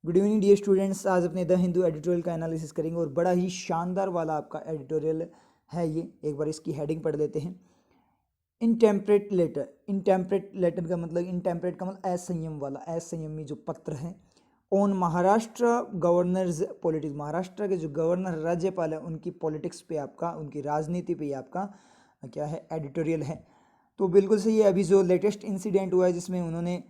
Good evening dear students. आज अपने the Hindu editorial का एनालिसिस करेंगे और बड़ा ही शानदार वाला आपका एडिटोरियल है ये। एक बार इसकी हेडिंग पढ़ लेते हैं। इनटेम्परेट लेटर। इनटेम्परेट लेटर का मतलब, इनटेम्परेट का मतलब असंयम वाला, असंयमी जो पत्र है। On Maharashtra governors politics, Maharashtra के जो गवर्नर राज्यपाल है उनकी पॉलिटिक्स पे आपका, उनकी राजनीति पे आपका क्या है, एडिटोरियल है। तो बिल्कुल सही है। अभी जो लेटेस्ट इंसिडेंट हुआ है जिसमें उन्होंने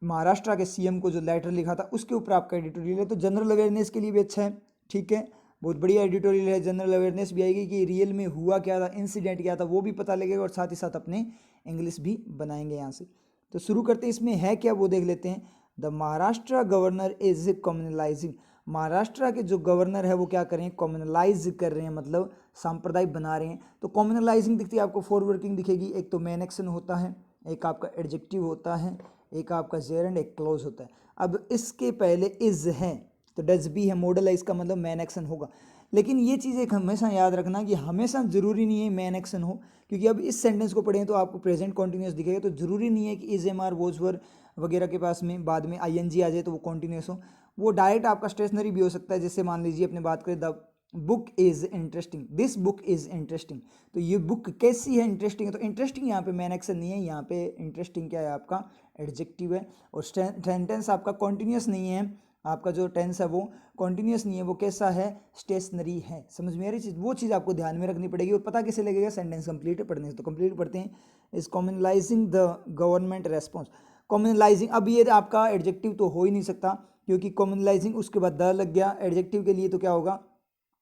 महाराष्ट्र के सीएम को जो लेटर लिखा था उसके ऊपर आपका एडिटोरियल है। तो जनरल अवेयरनेस के लिए भी अच्छा है, ठीक है, बहुत बढ़िया एडिटोरियल है। जनरल अवेयरनेस भी आएगी कि रियल में हुआ क्या था, इंसिडेंट क्या था, वो भी पता लगेगा और साथ ही साथ अपने इंग्लिश भी बनाएंगे यहाँ से। तो शुरू करते हैं, इसमें है क्या वो देख लेते हैं। The Maharashtra governor is communalising. Maharashtra के जो गवर्नर है वो क्या कर रहे हैं, कम्युनलाइज कर रहे हैं, मतलब सांप्रदायिक बना रहे हैं। तो कम्युनलाइजिंग दिखती है आपको, फोर वर्किंग दिखेगी। एक तो मेन एक्शन होता है, एक आपका एडजेक्टिव होता है, एक आपका जेरेंड, एक क्लोज होता है। अब इसके पहले इज है तो डज भी है, मॉडल है, इसका मतलब मैन एक्शन होगा। लेकिन ये चीज़ एक हमेशा याद रखना कि हमेशा जरूरी नहीं है मैन एक्शन हो, क्योंकि अब इस सेंटेंस को पढ़ें तो आपको प्रेजेंट कॉन्टिन्यूस दिखेगा। तो जरूरी नहीं है कि इज एम आर वोज वर वगैरह के पास में बाद में आईएनजी आ जाए तो वो कॉन्टिन्यूस हो। वो डायरेक्ट आपका स्टेशनरी भी हो सकता है। जैसे मान लीजिए अपने बात करें, the book is interesting, this book is interesting. तो ये बुक कैसी है, इंटरेस्टिंग है। तो इंटरेस्टिंग यहाँ पे मैन एक्शन नहीं है, यहाँ पे इंटरेस्टिंग क्या है आपका, एडजेक्टिव है। और सेंटेंस आपका कॉन्टिन्यूस नहीं है, आपका जो टेंस है वो कॉन्टिन्यूस नहीं है, वो कैसा है, स्टेशनरी है। समझ में आ रही चीज़, वो चीज़ आपको ध्यान में रखनी पड़ेगी। और पता कैसे लगेगा, सेंटेंस कंप्लीट पढ़ने से। तो कंप्लीट पढ़ते हैं। Is communalising the government response. Communalising, अब ये आपका एडजेक्टिव तो हो ही नहीं सकता, क्योंकि कम्युनलाइजिंग उसके बाद द लग गया एडजेक्टिव के लिए, तो क्या होगा,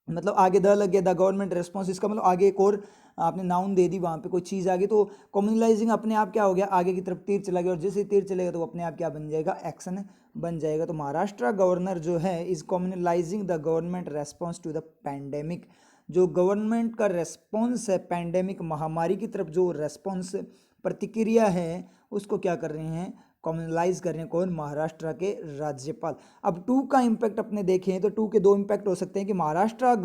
मतलब आगे द लग गया, द गवर्नमेंट रेस्पॉन्स, इसका मतलब आगे एक और आपने नाउन दे दी, वहाँ पे कोई चीज़ आ गई। तो कम्युनलाइजिंग अपने आप क्या हो गया, आगे की तरफ तीर चला गया, और जैसे तीर चलेगा तो वो अपने आप क्या बन जाएगा, एक्शन बन जाएगा। तो महाराष्ट्र गवर्नर जो है is communalising the government response to the pandemic. जो गवर्नमेंट का रेस्पॉन्स है पैंडेमिक महामारी की तरफ, जो रेस्पॉन्स प्रतिक्रिया है, उसको क्या कर रहे हैं, कम्युनलाइज कर रहे हैं। कौन, महाराष्ट्र के राज्यपाल। अब टू का इम्पैक्ट अपने देखें तो टू के दो इम्पैक्ट हो सकते हैं कि महाराष्ट्र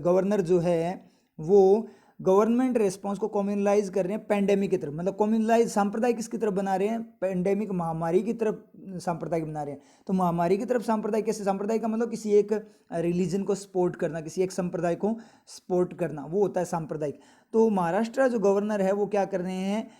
गवर्नर जो है वो गवर्नमेंट रेस्पॉन्स को कम्युनलाइज कर रहे हैं पैंडेमिक की तरफ, मतलब कम्युनलाइज सांप्रदायिक किसकी तरफ बना रहे हैं, पैंडेमिक महामारी की तरफ सांप्रदायिक बना रहे हैं। तो महामारी की तरफ सांप्रदायिक कैसे, सांप्रदायिक का मतलब किसी एक रिलीजन को सपोर्ट करना, किसी एक संप्रदाय को सपोर्ट करना, वो होता है सांप्रदायिक। तो महाराष्ट्र जो गवर्नर है वो क्या कर रहे हैं,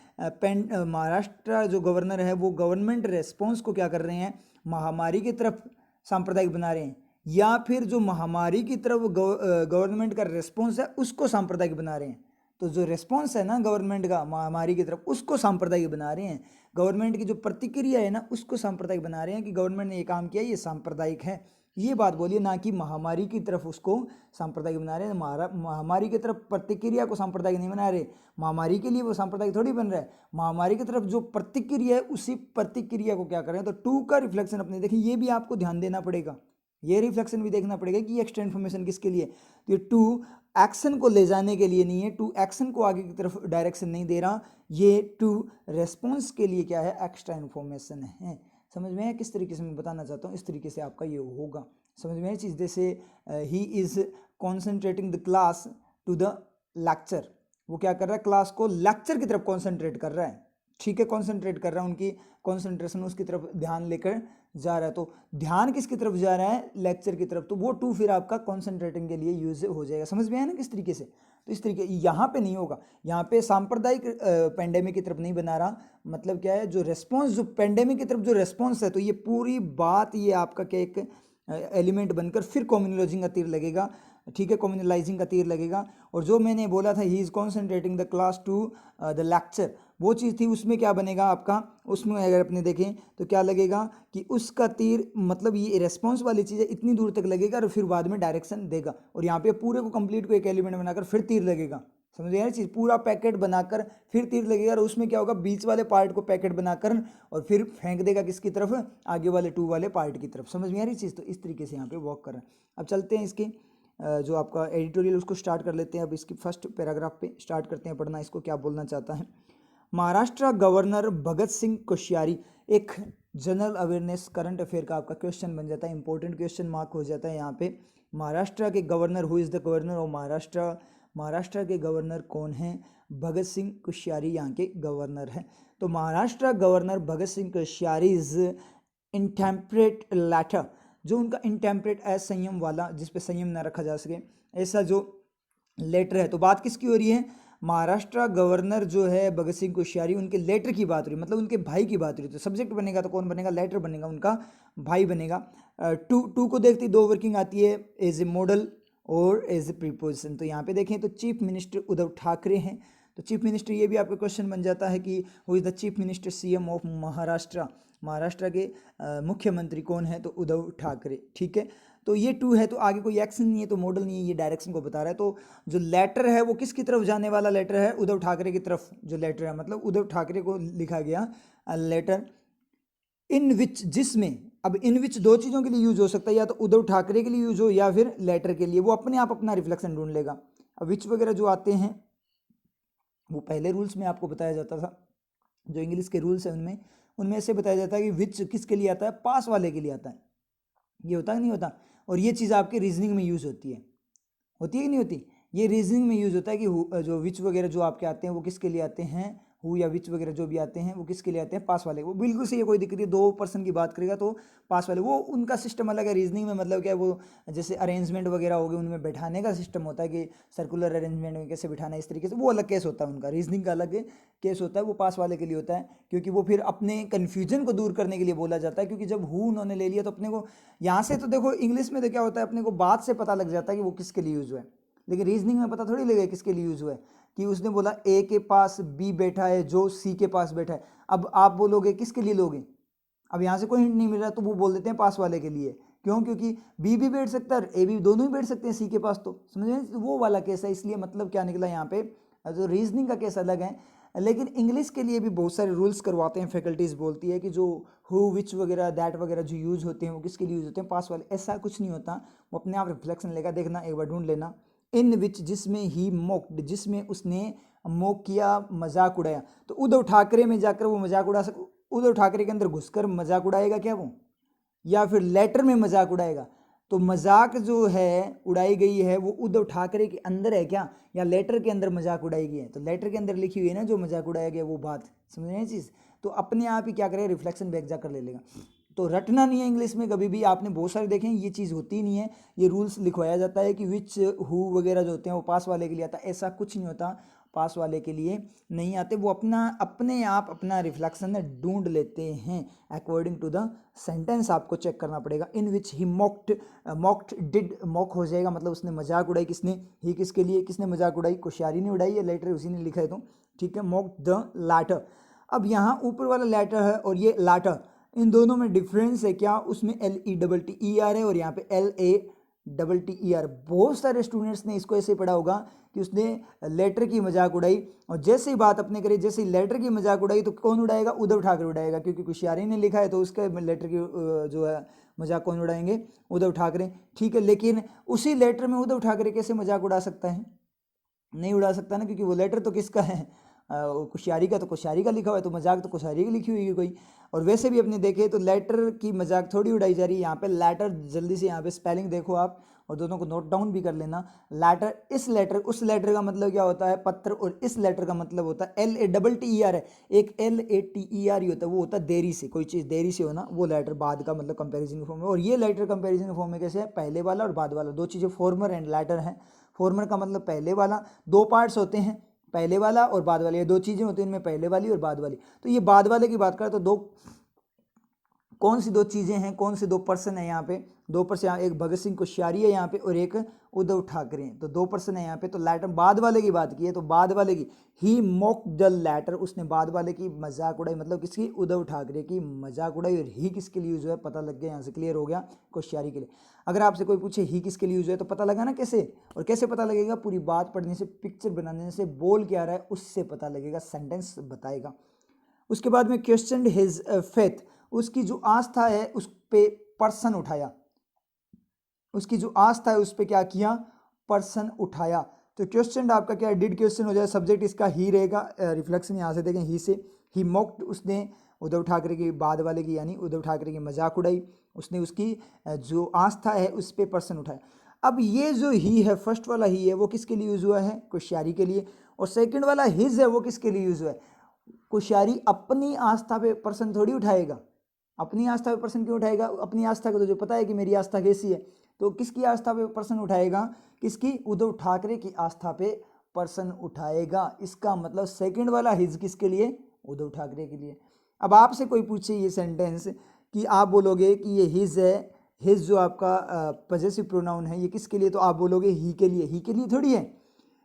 महाराष्ट्र जो गवर्नर है वो गवर्नमेंट रेस्पॉन्स को क्या कर रहे हैं, महामारी की तरफ सांप्रदायिक बना रहे हैं, या फिर जो महामारी की तरफ गवर्नमेंट का रेस्पॉन्स है उसको सांप्रदायिक बना रहे हैं। तो जो रेस्पॉन्स है ना गवर्नमेंट का महामारी की तरफ, उसको सांप्रदायिक बना रहे हैं। गवर्नमेंट की जो प्रतिक्रिया है ना उसको सांप्रदायिक बना रहे हैं, कि गवर्नमेंट ने ये काम किया, ये सांप्रदायिक है, ये बात बोलिए, ना कि महामारी की तरफ उसको सांप्रदायिक बना रहे हैं। महामारी की तरफ प्रतिक्रिया को सांप्रदायिक नहीं बना रहे, महामारी के लिए वो सांप्रदायिक थोड़ी बन रहा है। महामारी की तरफ जो प्रतिक्रिया है उसी प्रतिक्रिया को क्या करें। तो टू का रिफ्लेक्शन अपने देखें, ये भी आपको ध्यान देना पड़ेगा, ये रिफ्लेक्शन भी देखना पड़ेगा कि एक्स्ट्रा इन्फॉर्मेशन किसके लिए। तो ये टू एक्शन को ले जाने के लिए नहीं है, टू एक्शन को आगे की तरफ डायरेक्शन नहीं दे रहा, ये टू रेस्पॉन्स के लिए क्या है, एक्स्ट्रा इन्फॉर्मेशन है। समझ में है किस तरीके से मैं बताना चाहता हूँ, इस तरीके से आपका ये होगा। समझ में है चीज़। जैसे he is concentrating the class to the lecture, वो क्या कर रहा है, क्लास को लेक्चर की तरफ कॉन्सेंट्रेट कर रहा है, ठीक है, कॉन्सेंट्रेट कर रहा है, उनकी कॉन्सेंट्रेशन उसकी तरफ ध्यान लेकर जा रहा है। तो ध्यान किसकी तरफ जा रहा है, लेक्चर की तरफ, तो वो टू फिर आपका कॉन्सेंट्रेटिंग के लिए यूज हो जाएगा। समझ में आया ना किस तरीके से। तो इस तरीके यहाँ पे नहीं होगा, यहाँ पे सांप्रदायिक पेंडेमिक की तरफ नहीं बना रहा। मतलब क्या है, जो रेस्पॉन्स, जो पेंडेमिक की तरफ जो रेस्पॉन्स है, तो ये पूरी बात ये आपका क्या एक एलिमेंट बनकर फिर कम्युनलाइजिंग का तीर लगेगा, ठीक है, कम्युनलाइजिंग का तीर लगेगा। और जो मैंने बोला था he is concentrating the class to the lecture, वो चीज़ थी, उसमें क्या बनेगा आपका, उसमें अगर अपने देखें तो क्या लगेगा कि उसका तीर, मतलब ये रेस्पॉन्स वाली चीज़ है, इतनी दूर तक लगेगा और फिर बाद में डायरेक्शन देगा। और यहाँ पे पूरे को कंप्लीट को एक एलिमेंट बनाकर फिर तीर लगेगा। समझ गया चीज़, पूरा पैकेट बनाकर फिर तीर लगेगा, और उसमें क्या होगा, बीच वाले पार्ट को पैकेट बनाकर और फिर फेंक देगा किसकी तरफ, आगे वाले टू वाले पार्ट की तरफ। समझ में आ रही चीज़। तो इस तरीके से यहाँ पे वर्क कर रहा है। अब चलते हैं इसके जो आपका एडिटोरियल उसको स्टार्ट कर लेते हैं। अब इसकी फर्स्ट पैराग्राफ पे स्टार्ट करते हैं पढ़ना, इसको क्या बोलना चाहता है। महाराष्ट्र गवर्नर भगत सिंह कोश्यारी, एक जनरल अवेयरनेस करंट अफेयर का आपका क्वेश्चन बन जाता है, इंपॉर्टेंट क्वेश्चन मार्क हो जाता है यहाँ पे। महाराष्ट्र के governor, who is the governor of Maharashtra, Maharashtra के गवर्नर कौन हैं, भगत सिंह कोश्यारी यहाँ के गवर्नर हैं। तो Maharashtra governor Bhagat Singh Koshyari is intemperate letter, जो उनका इनटेम्परेट असंयम वाला, जिस पे संयम ना रखा जा सके, ऐसा जो लेटर है। तो बात किसकी हो रही है? महाराष्ट्र गवर्नर जो है भगत सिंह कोश्यारी, उनके लेटर की बात हो रही है, मतलब उनके भाई की बात हो रही है। तो सब्जेक्ट बनेगा तो कौन बनेगा? लेटर बनेगा, उनका भाई बनेगा। टू को देखते ही दो वर्किंग आती है, एज ए मॉडल और एज ए प्रीपोजिशन। तो यहाँ पे देखें तो चीफ मिनिस्टर उद्धव ठाकरे हैं। तो चीफ मिनिस्टर, ये भी आपका क्वेश्चन बन जाता है कि who is the chief minister, CM of Maharashtra, Maharashtra के मुख्यमंत्री कौन है? तो उद्धव ठाकरे। ठीक है, तो ये टू है, तो आगे कोई एक्शन नहीं है, तो मॉडल नहीं है, ये डायरेक्शन को बता रहा है। तो जो लेटर है वो किसकी तरफ जाने वाला लेटर है? उद्धव ठाकरे की तरफ जो लेटर है, मतलब उद्धव ठाकरे को लिखा गया लेटर। इन विच, जिसमें, अब इन विच दो चीज़ों के लिए यूज हो सकता है, या तो उद्धव ठाकरे के लिए यूज हो या फिर लेटर के लिए, वो अपने आप अपना रिफ्लेक्शन ढूंढ लेगा। अब विच वगैरह जो आते हैं वो पहले रूल्स में आपको बताया जाता था, जो इंग्लिश के रूल्स हैं उनमें उनमें ऐसे बताया जाता है कि विच किसके लिए आता है? पास वाले के लिए आता है। ये होता है नहीं होता? और ये चीज़ आपके रीजनिंग में यूज़ होती है कि नहीं होती? ये रीजनिंग में यूज़ होता है कि जो विच वगैरह जो आपके आते हैं वो किसके लिए आते हैं? हु या विच वगैरह जो भी आते हैं वो किसके लिए आते हैं? पास वाले। वो बिल्कुल सही है, कोई दिक्कत नहीं। दो पर्सन की बात करेगा तो पास वाले, वो उनका सिस्टम अलग है। रीजनिंग में मतलब क्या है, वो जैसे अरेंजमेंट वगैरह हो गए, उनमें बैठाने का सिस्टम होता है कि सर्कुलर अरेंजमेंट में कैसे बिठाना है, इस तरीके से, वो अलग केस होता है उनका। रीजनिंग का अलग केस होता है, वो पास वाले के लिए होता है, क्योंकि वो फिर अपने कन्फ्यूजन को दूर करने के लिए बोला जाता है। क्योंकि जब हु उन्होंने ले लिया तो अपने को यहाँ से, तो देखो इंग्लिश में तो क्या होता है, अपने को बात से पता लग जाता है कि वो किसके लिए यूज़ हुआ है, लेकिन रीजनिंग में पता थोड़ी लगेगा किसके लिए यूज़ हुआ है। कि उसने बोला ए के पास बी बैठा है जो सी के पास बैठा है, अब आप बोलोगे किसके लिए लोगे? अब यहाँ से कोई हिंट नहीं मिल रहा, तो वो बोल देते हैं पास वाले के लिए। क्यों? क्योंकि बी भी बैठ सकता है, ए भी, दोनों ही बैठ सकते हैं सी के पास। तो समझ में, वो वाला केस है। इसलिए मतलब क्या निकला यहाँ पे, जो रीजनिंग का केस अलग है, लेकिन इंग्लिश के लिए भी बहुत सारे रूल्स करवाते हैं। फैकल्टीज बोलती है कि जो हु विच वगैरह दैट वगैरह जो यूज़ होते हैं वो किसके लिए यूज़ होते हैं? पास वाले। ऐसा कुछ नहीं होता, वो अपने आप रिफ्लेक्शन लेगा। देखना, एक बार ढूंढ लेना। इन विच, जिसमें ही मोक्ड, जिसमें उसने मोक किया, मजाक उड़ाया। तो उद्धव ठाकरे में जाकर वो मजाक उड़ा सक, उद्धव ठाकरे के अंदर घुसकर मजाक उड़ाएगा क्या वो, या फिर लेटर में मजाक उड़ाएगा? तो मजाक जो है उड़ाई गई है वो उद्धव ठाकरे के अंदर है क्या, या लेटर के अंदर मजाक उड़ाई गई है? तो लेटर के अंदर लिखी हुई है ना जो मजाक उड़ाया गया, वो बात समझ रहे हैं चीज़। तो अपने आप ही क्या करेगा, रिफ्लेक्शन बैक जाकर ले लेगा। तो रटना नहीं है इंग्लिश में कभी भी। आपने बहुत सारे देखे हैं, ये चीज़ होती नहीं है। ये रूल्स लिखवाया जाता है कि विच, हु वगैरह जो होते हैं वो पास वाले के लिए आता है। ऐसा कुछ नहीं होता, पास वाले के लिए नहीं आते। वो अपने आप अपना रिफ्लेक्शन ढूंढ लेते हैं अकॉर्डिंग टू द सेंटेंस। आपको चेक करना पड़ेगा। इन विच ही मॉक्ड डिड, मॉक हो जाएगा, मतलब उसने मजाक उड़ाई। किसने? ही किसके लिए, किसने मजाक उड़ाई? कोश्यारी ने उड़ाई है, लेटर उसी ने लिखा है। तो ठीक है, मॉक्ड द लैटर। अब यहाँ ऊपर वाला लेटर है और ये लैटर, इन दोनों में डिफरेंस है क्या? उसमें LETTER है और यहाँ पे LATTER। बहुत सारे स्टूडेंट्स ने इसको ऐसे पढ़ा होगा कि उसने लेटर की मजाक उड़ाई, और जैसे ही बात अपने करी, जैसे ही लेटर की मजाक उड़ाई, तो कौन उड़ाएगा? उद्धव ठाकरे उड़ाएगा, क्योंकि कोश्यारी ने लिखा है। तो उसके लेटर की जो है मजाक कौन उड़ाएंगे? उद्धव ठाकरे। ठीक है, लेकिन उसी लेटर में उद्धव ठाकरे कैसे मजाक उड़ा सकता है? नहीं उड़ा सकता ना, क्योंकि वो लेटर तो किसका है? कोश्यारी का। तो कोश्यारी का लिखा हुआ है, तो मजाक तो कोश्यारी की लिखी हुई है कोई। और वैसे भी अपने देखे तो लेटर की मजाक थोड़ी उड़ाई जा रही है यहाँ पे। लेटर, जल्दी से यहाँ पे स्पेलिंग देखो आप, और दोनों को नोट डाउन भी कर लेना। लेटर, इस लेटर, उस लेटर का मतलब क्या होता है? पत्र। और इस लेटर का मतलब होता है LATTER है। एक LATER ही होता है, वो होता है देरी से, कोई चीज़ देरी से होना, वो लेटर बाद का मतलब कंपेरिजन फॉर्म में। और ये लेटर कंपेरिजन फॉर्म में कैसे है? पहले वाला और बाद वाला, दो चीज़ें, फॉर्मर एंड लेटर है। फॉर्मर का मतलब पहले वाला, दो पार्ट्स होते हैं, पहले वाला और बाद वाले, ये दो चीज़ें होती हैं इनमें, पहले वाली और बाद वाली। तो ये बाद वाले की बात करें तो दो, कौन सी दो चीज़ें हैं, कौन से दो पर्सन है यहाँ पे? दो पर्सन, यहाँ एक भगत सिंह कोश्यारी है यहाँ पे और एक उद्धव ठाकरे हैं। तो दो पर्सन है यहाँ पे। तो लेटर, बाद वाले की बात की है, तो बाद वाले की, ही मॉक द लेटर, उसने बाद वाले की मजाक उड़ाई, मतलब किसकी? उद्धव ठाकरे की मजाक उड़ाई। और ही किसके लिए यूज हुआ है पता लग गया, यहाँ से क्लियर हो गया, कोश्यारी के लिए। अगर आपसे कोई पूछे ही किसके लिए यूज हुआ है, तो पता लगा ना कैसे? और कैसे पता लगेगा? पूरी बात पढ़ने से, पिक्चर बनाने से, बोल क्या रहा है उससे पता लगेगा, सेंटेंस बताएगा। उसके बाद में क्वेश्चन हिज फेथ, उसकी जो आस्था है उस पे पर्सन उठाया, उसकी जो आस्था है उस पे क्या किया? पर्सन उठाया। तो क्वेश्चन आपका क्या है? डिड क्वेश्चन हो जाए, सब्जेक्ट इसका ही रहेगा। रिफ्लेक्शन यहाँ से देखें, ही से, ही मॉक्ड, उसने उद्धव ठाकरे की, बाद वाले की, यानी उद्धव ठाकरे की मजाक उड़ाई। उसने उसकी जो आस्था है उस पे पर्सन उठाया। अब ये जो ही है, फर्स्ट वाला ही है, वो किसके लिए यूज हुआ है? कोश्यारी के लिए। और सेकंड वाला हिज है, वो किसके लिए यूज हुआ है? कोश्यारी अपनी आस्था पे पर्सन थोड़ी उठाएगा, अपनी आस्था पे प्रश्न क्यों उठाएगा? अपनी आस्था को तो जो पता है कि मेरी आस्था कैसी है, तो किसकी आस्था पे प्रश्न उठाएगा? किसकी? उद्धव ठाकरे की आस्था पे प्रश्न उठाएगा। इसका मतलब सेकंड वाला हिज किसके लिए? उद्धव ठाकरे के लिए। अब आपसे कोई पूछे ये सेंटेंस कि आप बोलोगे कि ये हिज है, हिज जो आपका पजेसिव प्रोनाउन है ये किसके लिए? तो आप बोलोगे ही के लिए। ही के लिए थोड़ी है,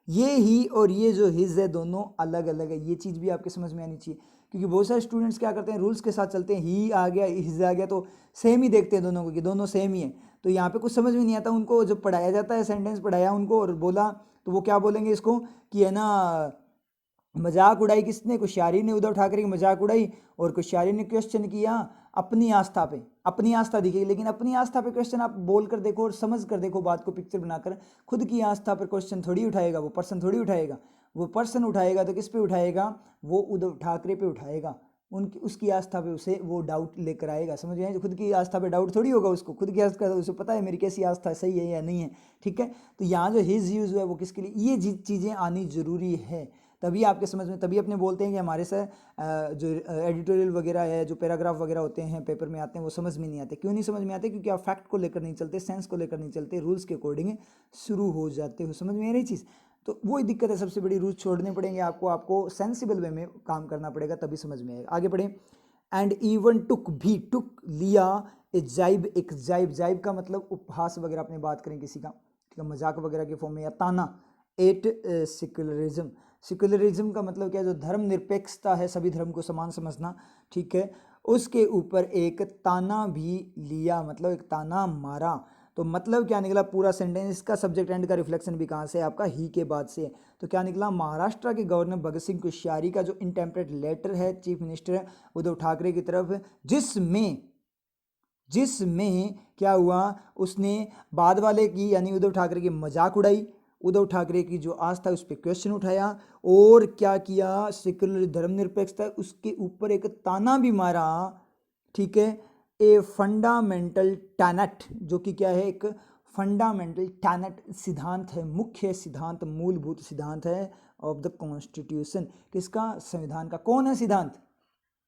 ये ही और ये जो हिज है दोनों अलग अलग है। ये चीज़ भी आपके समझ में आनी चाहिए, क्योंकि बहुत सारे स्टूडेंट्स क्या करते हैं, रूल्स के साथ चलते हैं, ही आ गया हिज आ गया तो सेम ही देखते हैं दोनों को कि दोनों सेम ही है। तो यहाँ पे कुछ समझ में नहीं आता उनको। जब पढ़ाया जाता है, सेंटेंस पढ़ाया उनको और बोला, तो वो क्या बोलेंगे इसको कि है ना, मजाक उड़ाई किसने? कुश्यारी ने उद्धव ठाकरे की मजाक उड़ाई, और कुश्यारी ने क्वेश्चन किया अपनी आस्था पे, अपनी आस्था दिखेगी। लेकिन अपनी आस्था पे क्वेश्चन आप बोल कर देखो और समझ कर देखो बात को, पिक्चर बनाकर। खुद की आस्था पर क्वेश्चन थोड़ी उठाएगा वो, पर्सन थोड़ी उठाएगा। वो पर्सन उठाएगा तो किस पे उठाएगा? वो उद्धव ठाकरे पे उठाएगा। उनकी उसकी आस्था पे उसे वो डाउट लेकर आएगा। समझ में आए? खुद की आस्था पे डाउट थोड़ी होगा उसको। खुद की आस्था उसे पता है मेरी कैसी आस्था सही है या नहीं है। ठीक है, तो यहाँ जो हिज यूज हुआ है वो किसके लिए? ये चीज़ें आनी जरूरी है, तभी आपके समझ में। तभी अपने बोलते हैं कि हमारे से जो एडिटोरियल वगैरह है, जो पैराग्राफ वगैरह होते हैं पेपर में आते हैं, वो समझ में नहीं आते। क्यों नहीं समझ में आते? क्योंकि आप फैक्ट को लेकर नहीं चलते, सेंस को लेकर नहीं चलते, रूल्स के अकॉर्डिंग शुरू हो जाते हो। समझ में आ रही चीज़? तो वही दिक्कत है, सबसे बड़ी रूल्स छोड़ने पड़ेंगे आपको सेंसिबल वे में काम करना पड़ेगा, तभी समझ में आएगा। आगे बढ़े। एंड इवन टुक भी, टुक लिया, ए जाइब, एक जाइब, जाइब का मतलब उपहास वगैरह अपने बात करें किसी का, ठीक है, मजाक वगैरह के फॉर्म में, या ताना। एट सेक्युलरिज्म, सेक्युलरिज्म का मतलब क्या है? जो धर्मनिरपेक्षता है, सभी धर्म को समान समझना, ठीक है, उसके ऊपर एक ताना भी लिया, मतलब एक ताना मारा। तो मतलब क्या निकला पूरा सेंटेंस? इसका सब्जेक्ट एंड का रिफ्लेक्शन भी कहाँ से? आपका ही के बाद से। तो क्या निकला? महाराष्ट्र के गवर्नर भगत सिंह कोश्यारी का जो इंटेम्परेट लेटर है चीफ मिनिस्टर उद्धव ठाकरे की तरफ, जिसमें क्या हुआ? उसने बाद वाले की यानी उद्धव ठाकरे की मजाक उड़ाई, उद्धव ठाकरे की जो आस्था उस पर क्वेश्चन उठाया, और क्या किया? सेक्युलर धर्मनिरपेक्षता उसके ऊपर एक ताना भी मारा। ठीक है, ए फंडामेंटल टैनेट, जो कि क्या है? एक फंडामेंटल टैनेट सिद्धांत है, मुख्य सिद्धांत, मूलभूत सिद्धांत है ऑफ द कॉन्स्टिट्यूशन। किसका? संविधान का। कौन है सिद्धांत?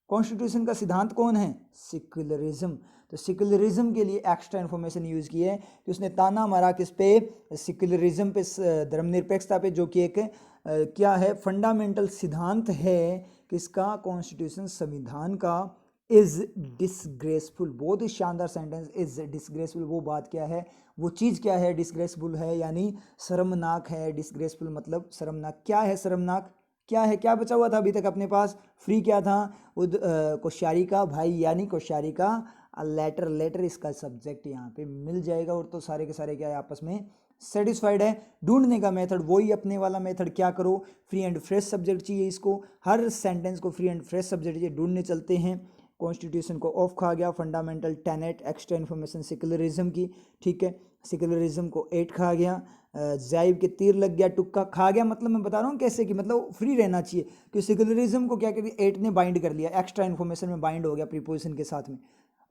कॉन्स्टिट्यूशन का सिद्धांत कौन है? सेक्युलरिज्म। तो सेक्युलरिज्म के लिए एक्स्ट्रा इन्फॉर्मेशन यूज की है कि उसने ताना मारा किस पे? सेक्युलरिज्म पे, धर्मनिरपेक्षता पे, जो कि एक क्या है? फंडामेंटल सिद्धांत है किसका? कॉन्स्टिट्यूशन, संविधान का। इज डिसग्रेसफुल, बहुत ही शानदार सेंटेंस। इज डिसग्रेसफुल, वो बात क्या है? वो चीज़ क्या है? डिसग्रेसफुल है यानी शर्मनाक है। डिसग्रेसफुल मतलब शर्मनाक। क्या है शर्मनाक? क्या है? क्या बचा हुआ था अभी तक अपने पास? फ्री क्या था? कोश्यारी का भाई यानी कोश्यारी का लेटर। लेटर इसका सब्जेक्ट यहाँ पे मिल जाएगा, और तो सारे के सारे क्या है? आपस में सेटिस्फाइड है। ढूंढने का मेथड वही अपने वाला मेथड। क्या करो? फ्री एंड फ्रेश सब्जेक्ट चाहिए इसको, हर सेंटेंस को फ्री एंड फ्रेश सब्जेक्ट चाहिए। ढूंढने चलते हैं। कॉन्स्टिट्यूशन को ऑफ खा गया, fundamental Tenet, extra information secularism की, ठीक है, सेक्युलरिज्म को 8 खा गया, जाइब के तीर लग गया, टुक्का खा गया। मतलब मैं बता रहा हूँ कैसे कि मतलब फ्री रहना चाहिए, कि सेक्युलरिज्म को क्या कर दिया? 8 ने बाइंड कर लिया, एक्स्ट्रा इन्फॉर्मेशन में बाइंड हो गया प्रीपोजिशन के साथ में,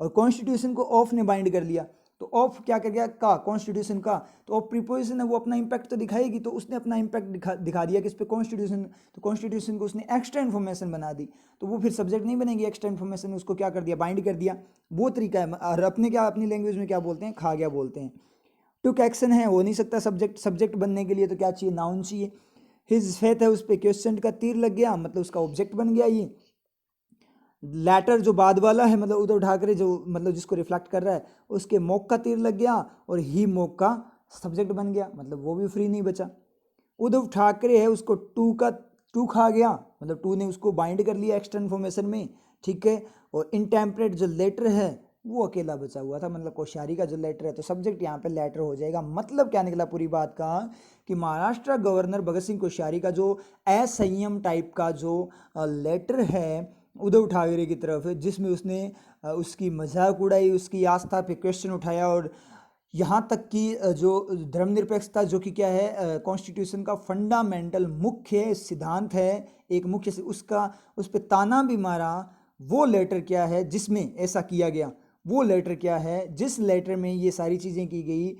और कॉन्स्टिट्यूशन को ऑफ ने बाइंड कर लिया। तो ऑफ क्या कर गया? का, कॉन्स्टिट्यूशन का। तो ऑफ प्रीपोजिशन है, वो अपना इंपैक्ट तो दिखाएगी, तो उसने अपना इंपैक्ट दिखा दिया किस पे? कॉन्स्टिट्यूशन। तो कॉन्स्टिट्यूशन को उसने एक्स्ट्रा इन्फॉर्मेशन बना दी, तो वो फिर सब्जेक्ट नहीं बनेगी। एक्स्ट्रा इन्फॉर्मेशन उसको क्या कर दिया? बाइंड कर दिया। वो तरीका है। और अपने क्या, अपनी लैंग्वेज में क्या बोलते हैं? खा गया बोलते हैं। टुक एक्शन है, हो नहीं सकता सब्जेक्ट। सब्जेक्ट बनने के लिए तो क्या चाहिए? नाउन चाहिए। हिज फेथ है, उस पर क्वेश्चन का तीर लग गया, मतलब उसका ऑब्जेक्ट बन गया ये। लैटर जो बाद वाला है, मतलब उद्धव ठाकरे जो, मतलब जिसको रिफ्लेक्ट कर रहा है, उसके मोक का तीर लग गया, और ही मोक का सब्जेक्ट बन गया, मतलब वो भी फ्री नहीं बचा। उद्धव ठाकरे है, उसको टू खा गया, मतलब टू ने उसको बाइंड कर लिया एक्स्ट्रा इन्फॉर्मेशन में, ठीक है। और इनटेम्परेट जो लेटर है वो अकेला बचा हुआ था, मतलब कोश्यारी का जो लेटर है, तो सब्जेक्ट यहाँ पे लेटर हो जाएगा। मतलब क्या निकला पूरी बात का? कि महाराष्ट्र गवर्नर भगत सिंह कोश्यारी का जो असंयम टाइप का जो लेटर है उद्धव ठाकरे की तरफ, जिसमें उसने उसकी मजाक उड़ाई, उसकी आस्था पे क्वेश्चन उठाया, और यहाँ तक कि जो धर्मनिरपेक्षता, जो कि क्या है? कॉन्स्टिट्यूशन का फंडामेंटल मुख्य सिद्धांत है, एक मुख्य से उसका, उस पर ताना भी मारा। वो लेटर क्या है जिसमें ऐसा किया गया? वो लेटर क्या है जिस लेटर में ये सारी चीज़ें की गई?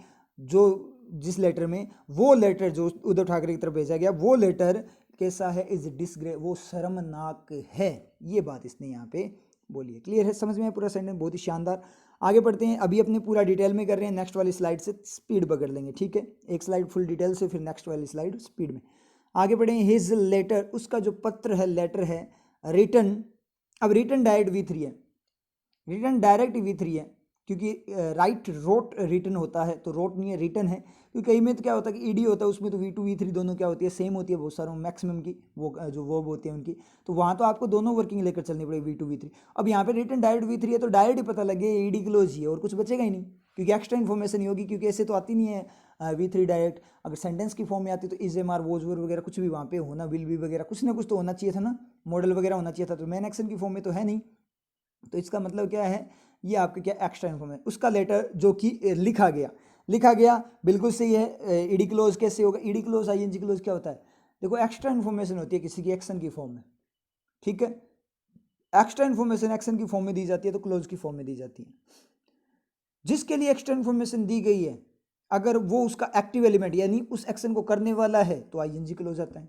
जिस लेटर में, वो लेटर जो उद्धव ठाकरे की तरफ भेजा गया, वो लेटर कैसा है? इज डिसग्रेस, वो शर्मनाक है। ये बात इसने यहाँ पे बोलिए। क्लियर है, समझ में है पूरा सेंटेंस, बहुत ही शानदार। आगे बढ़ते हैं, अभी अपने पूरा डिटेल में कर रहे हैं, नेक्स्ट वाली स्लाइड से स्पीड पकड़ लेंगे, ठीक है। एक स्लाइड फुल डिटेल से, फिर नेक्स्ट वाली स्लाइड स्पीड में। आगे बढ़े, हिज लेटर, उसका जो पत्र है, लेटर है, रिटन, अब रिटन डायरेक्ट V3 है, रिटन डायरेक्ट V3 है, क्योंकि राइट रोट रिटन होता है, तो रोट नहीं है, रिटन है। क्योंकि कई में तो क्या होता है कि ईडी होता है, उसमें तो V2 V3 दोनों क्या होती है, सेम होती है बहुत सारों मैक्सिमम की, वो जो वर्ब होती है उनकी, तो वहाँ तो आपको दोनों वर्किंग लेकर चलनी पड़ेगी V2 V3। अब यहाँ पे रिटन डायरेक्ट V3 है, तो डायरेक्ट ही पता लगे ईडी क्लोज ही है, और कुछ बचेगा ही नहीं, क्योंकि एक्स्ट्रा इन्फॉर्मेशन नहीं होगी, क्योंकि ऐसे तो आती नहीं है V3 डायरेक्ट। अगर सेंटेंस की फॉर्म में आती तो इज एम आर वोज वर वगैरह कुछ भी वहाँ पे होना, विल बी वगैरह कुछ ना कुछ तो होना चाहिए था ना, मॉडल वगैरह होना चाहिए था, तो मेन एक्शन की फॉर्म में तो है नहीं। तो इसका मतलब क्या है, ये आपके क्या एक्स्ट्रा इन्फॉर्मेशन, उसका लेटर जो कि लिखा गया बिल्कुल सही है। ईडी क्लोज कैसे होगा, ईडी क्लोज आईएनजी क्लोज क्या होता है, देखो एक्स्ट्रा इन्फॉर्मेशन होती है किसी की एक्शन की फॉर्म में, ठीक है। एक्स्ट्रा इन्फॉर्मेशन एक्शन की फॉर्म में दी जाती है, तो क्लोज की फॉर्म में दी जाती है। जिसके लिए एक्स्ट्रा इन्फॉर्मेशन दी गई है, अगर वो उसका एक्टिव एलिमेंट यानी उस एक्शन को करने वाला है, तो आईएनजी क्लोज आता है।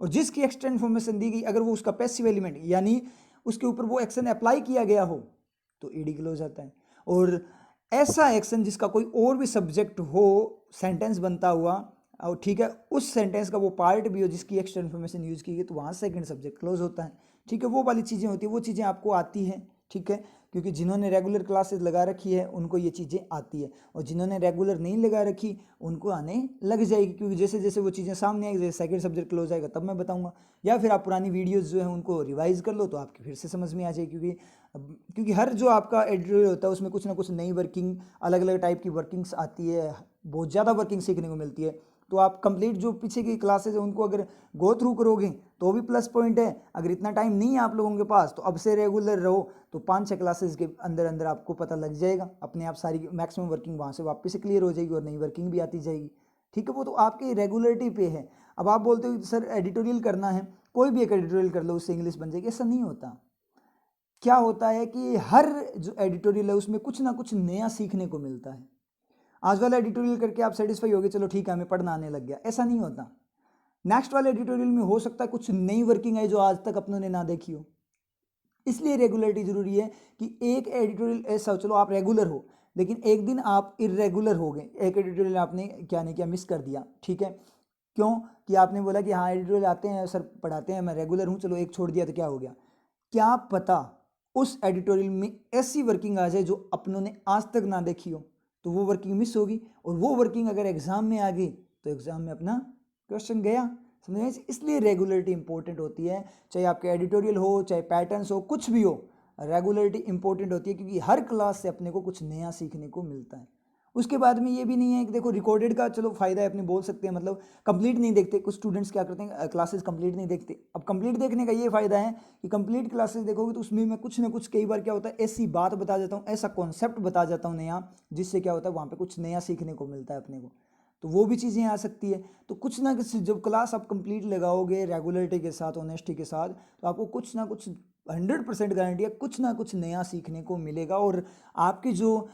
और जिसकी एक्स्ट्रा इन्फॉर्मेशन दी गई, अगर वो उसका पैसिव एलिमेंट यानी उसके ऊपर वो एक्शन अप्लाई किया गया हो, तो ईडी क्लोज आता है। और ऐसा एक्शन जिसका कोई और भी सब्जेक्ट हो, सेंटेंस बनता हुआ, और ठीक है, उस सेंटेंस का वो पार्ट भी हो जिसकी एक्स्ट्रा इन्फॉर्मेशन यूज की गई, तो वहाँ सेकंड सब्जेक्ट क्लोज होता है, ठीक है। वो वाली चीज़ें होती है, वो चीज़ें आपको आती हैं, ठीक है, क्योंकि जिन्होंने रेगुलर क्लासेस लगा रखी है उनको ये चीज़ें आती है, और जिन्होंने रेगुलर नहीं लगा रखी उनको आने लग जाएगी, क्योंकि जैसे जैसे वो चीज़ें सामने आएगी, जैसे सेकंड सब्जेक्ट क्लोज आएगा तब मैं बताऊंगा, या फिर आप पुरानी वीडियोस जो है उनको रिवाइज कर लो, तो आपके फिर से समझ में आ जाएगी। क्योंकि हर जो आपका एडिटोरियल होता है उसमें कुछ ना कुछ नई वर्किंग, अलग अलग टाइप की वर्किंग्स आती है, बहुत ज़्यादा वर्किंग सीखने को मिलती है। तो आप कंप्लीट जो पीछे की क्लासेज है उनको अगर गो थ्रू करोगे तो भी प्लस पॉइंट है। अगर इतना टाइम नहीं है आप लोगों के पास, तो अब से रेगुलर रहो, तो 5-6 क्लासेज के अंदर अंदर आपको पता लग जाएगा, अपने आप सारी मैक्सिमम वर्किंग वहाँ से वापस से क्लियर हो जाएगी, और नई वर्किंग भी आती जाएगी, ठीक है। वो तो आपकी रेगुलरिटी पे है। अब आप बोलते हो सर एडिटोरियल करना है, कोई भी एक एडिटोरियल कर लो उससे इंग्लिश बन जाएगी, ऐसा नहीं होता। क्या होता है कि हर जो एडिटोरियल है उसमें कुछ ना कुछ नया सीखने को मिलता है। आज वाला एडिटोरियल करके आप सेटिस्फाई हो गए, चलो ठीक है हमें पढ़ना आने लग गया, ऐसा नहीं होता। नेक्स्ट वाले एडिटोरियल में हो सकता है कुछ नई वर्किंग है जो आज तक अपनों ने ना देखी हो। इसलिए रेगुलरिटी जरूरी है कि एक एडिटोरियल ऐसा हो, चलो आप रेगुलर हो, लेकिन एक दिन आप इरेगुलर हो गए, एक एडिटोरियल आपने क्या नहीं किया, मिस कर दिया, ठीक है। क्यों कि आपने बोला कि हाँ एडिटोरियल आते हैं सर पढ़ाते हैं, मैं रेगुलर हूँ, चलो एक छोड़ दिया तो क्या हो गया। क्या पता उस एडिटोरियल में ऐसी वर्किंग आ जाए जो अपनों ने आज तक ना देखी हो, तो वो वर्किंग मिस होगी, और वो वर्किंग अगर एग्जाम में आ गई तो एग्जाम में अपना क्वेश्चन गया, समझ में। इसलिए रेगुलरिटी इंपॉर्टेंट होती है, चाहे आपके एडिटोरियल हो, चाहे पैटर्न्स हो, कुछ भी हो, रेगुलरिटी इंपॉर्टेंट होती है, क्योंकि हर क्लास से अपने को कुछ नया सीखने को मिलता है। उसके बाद में ये भी नहीं है कि देखो रिकॉर्डेड का चलो फायदा है, अपने बोल सकते हैं, मतलब कंप्लीट नहीं देखते, कुछ स्टूडेंट्स क्या करते हैं क्लासेस कंप्लीट नहीं देखते। अब कंप्लीट देखने का ये फायदा है कि कंप्लीट क्लासेस देखोगे तो उसमें मैं कुछ ना कुछ, कई बार क्या होता है ऐसी बात बता जाता हूँ, ऐसा कॉन्सेप्ट बता जाता हूँ नया, जिससे क्या होता है वहाँ पे कुछ नया सीखने को मिलता है अपने को, तो वो भी चीज़ें आ सकती है। तो कुछ ना कुछ जब क्लास आप कंप्लीट लगाओगे रेगुलरिटी के साथ, ऑनेस्टी के साथ, तो आपको कुछ ना कुछ 100% गारंटी है, कुछ ना कुछ नया सीखने को मिलेगा, और आपकी जो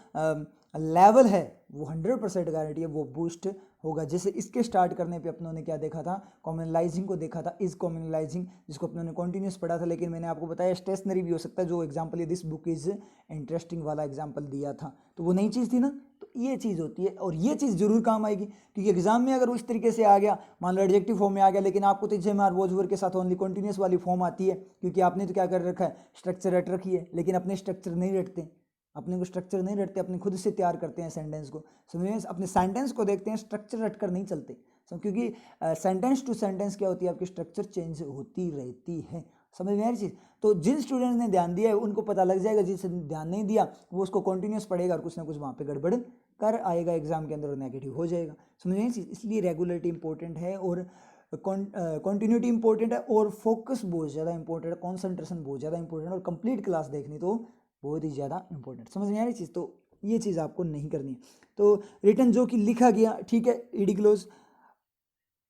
लेवल है वो 100% गारंटी है वो बूस्ट होगा। जैसे इसके स्टार्ट करने पे अपनों ने क्या देखा था, कॉम्युनलाइजिंग को देखा था, इज कॉम्युनलाइजिंग, जिसको अपनों ने कॉन्टिन्यूस पढ़ा था, लेकिन मैंने आपको बताया स्टेशनरी भी हो सकता है, जो एग्जाम्पल ये दिस बुक इज इंटरेस्टिंग वाला एग्जाम्पल दिया था, तो वो नई चीज़ थी ना। तो ये चीज़ होती है, और ये चीज़ जरूर काम आएगी, क्योंकि एग्जाम में अगर उस तरीके से आ गया, मान लो एडजेक्टिव फॉर्म में आ गया, लेकिन आपको तो इसे मार वॉज वर के साथ ओनली कॉन्टिन्यूस वाली फॉर्म आती है, क्योंकि आपने तो क्या कर रखा है, स्ट्रक्चर रट रखी है, लेकिन अपने स्ट्रक्चर नहीं रटते, अपने को स्ट्रक्चर नहीं रटते, अपने खुद से तैयार करते हैं सेंटेंस को, समझिए, अपने सेंटेंस को देखते हैं, स्ट्रक्चर रट कर नहीं चलते, क्योंकि सेंटेंस टू सेंटेंस क्या होती है, आपकी स्ट्रक्चर चेंज होती रहती है, समझ में आ रही चीज़। तो जिन स्टूडेंट्स ने ध्यान दिया है उनको पता लग जाएगा, जिसने ध्यान नहीं दिया वो उसको कंटिन्यूस पढ़ेगा और कुछ ना कुछ वहाँ पे गड़बड़ कर आएगा एग्जाम के अंदर और नेगेटिव हो जाएगा, समझ में चीज़। इसलिए रेगुलरिटी इंपॉर्टेंट है, और कॉन्टिन्यूटी इंपॉर्टेंट है, और फोकस बहुत ज़्यादा इंपॉर्टेंट है, कॉन्सेंट्रेशन बहुत ज़्यादा इंपॉर्टेंट है, और कंप्लीट क्लास देखनी तो बहुत ही ज़्यादा इंपॉर्टेंट, समझ में आ रही चीज़। तो ये चीज़ आपको नहीं करनी है। तो रिटर्न जो कि लिखा गया, ठीक है, ईडी क्लोज।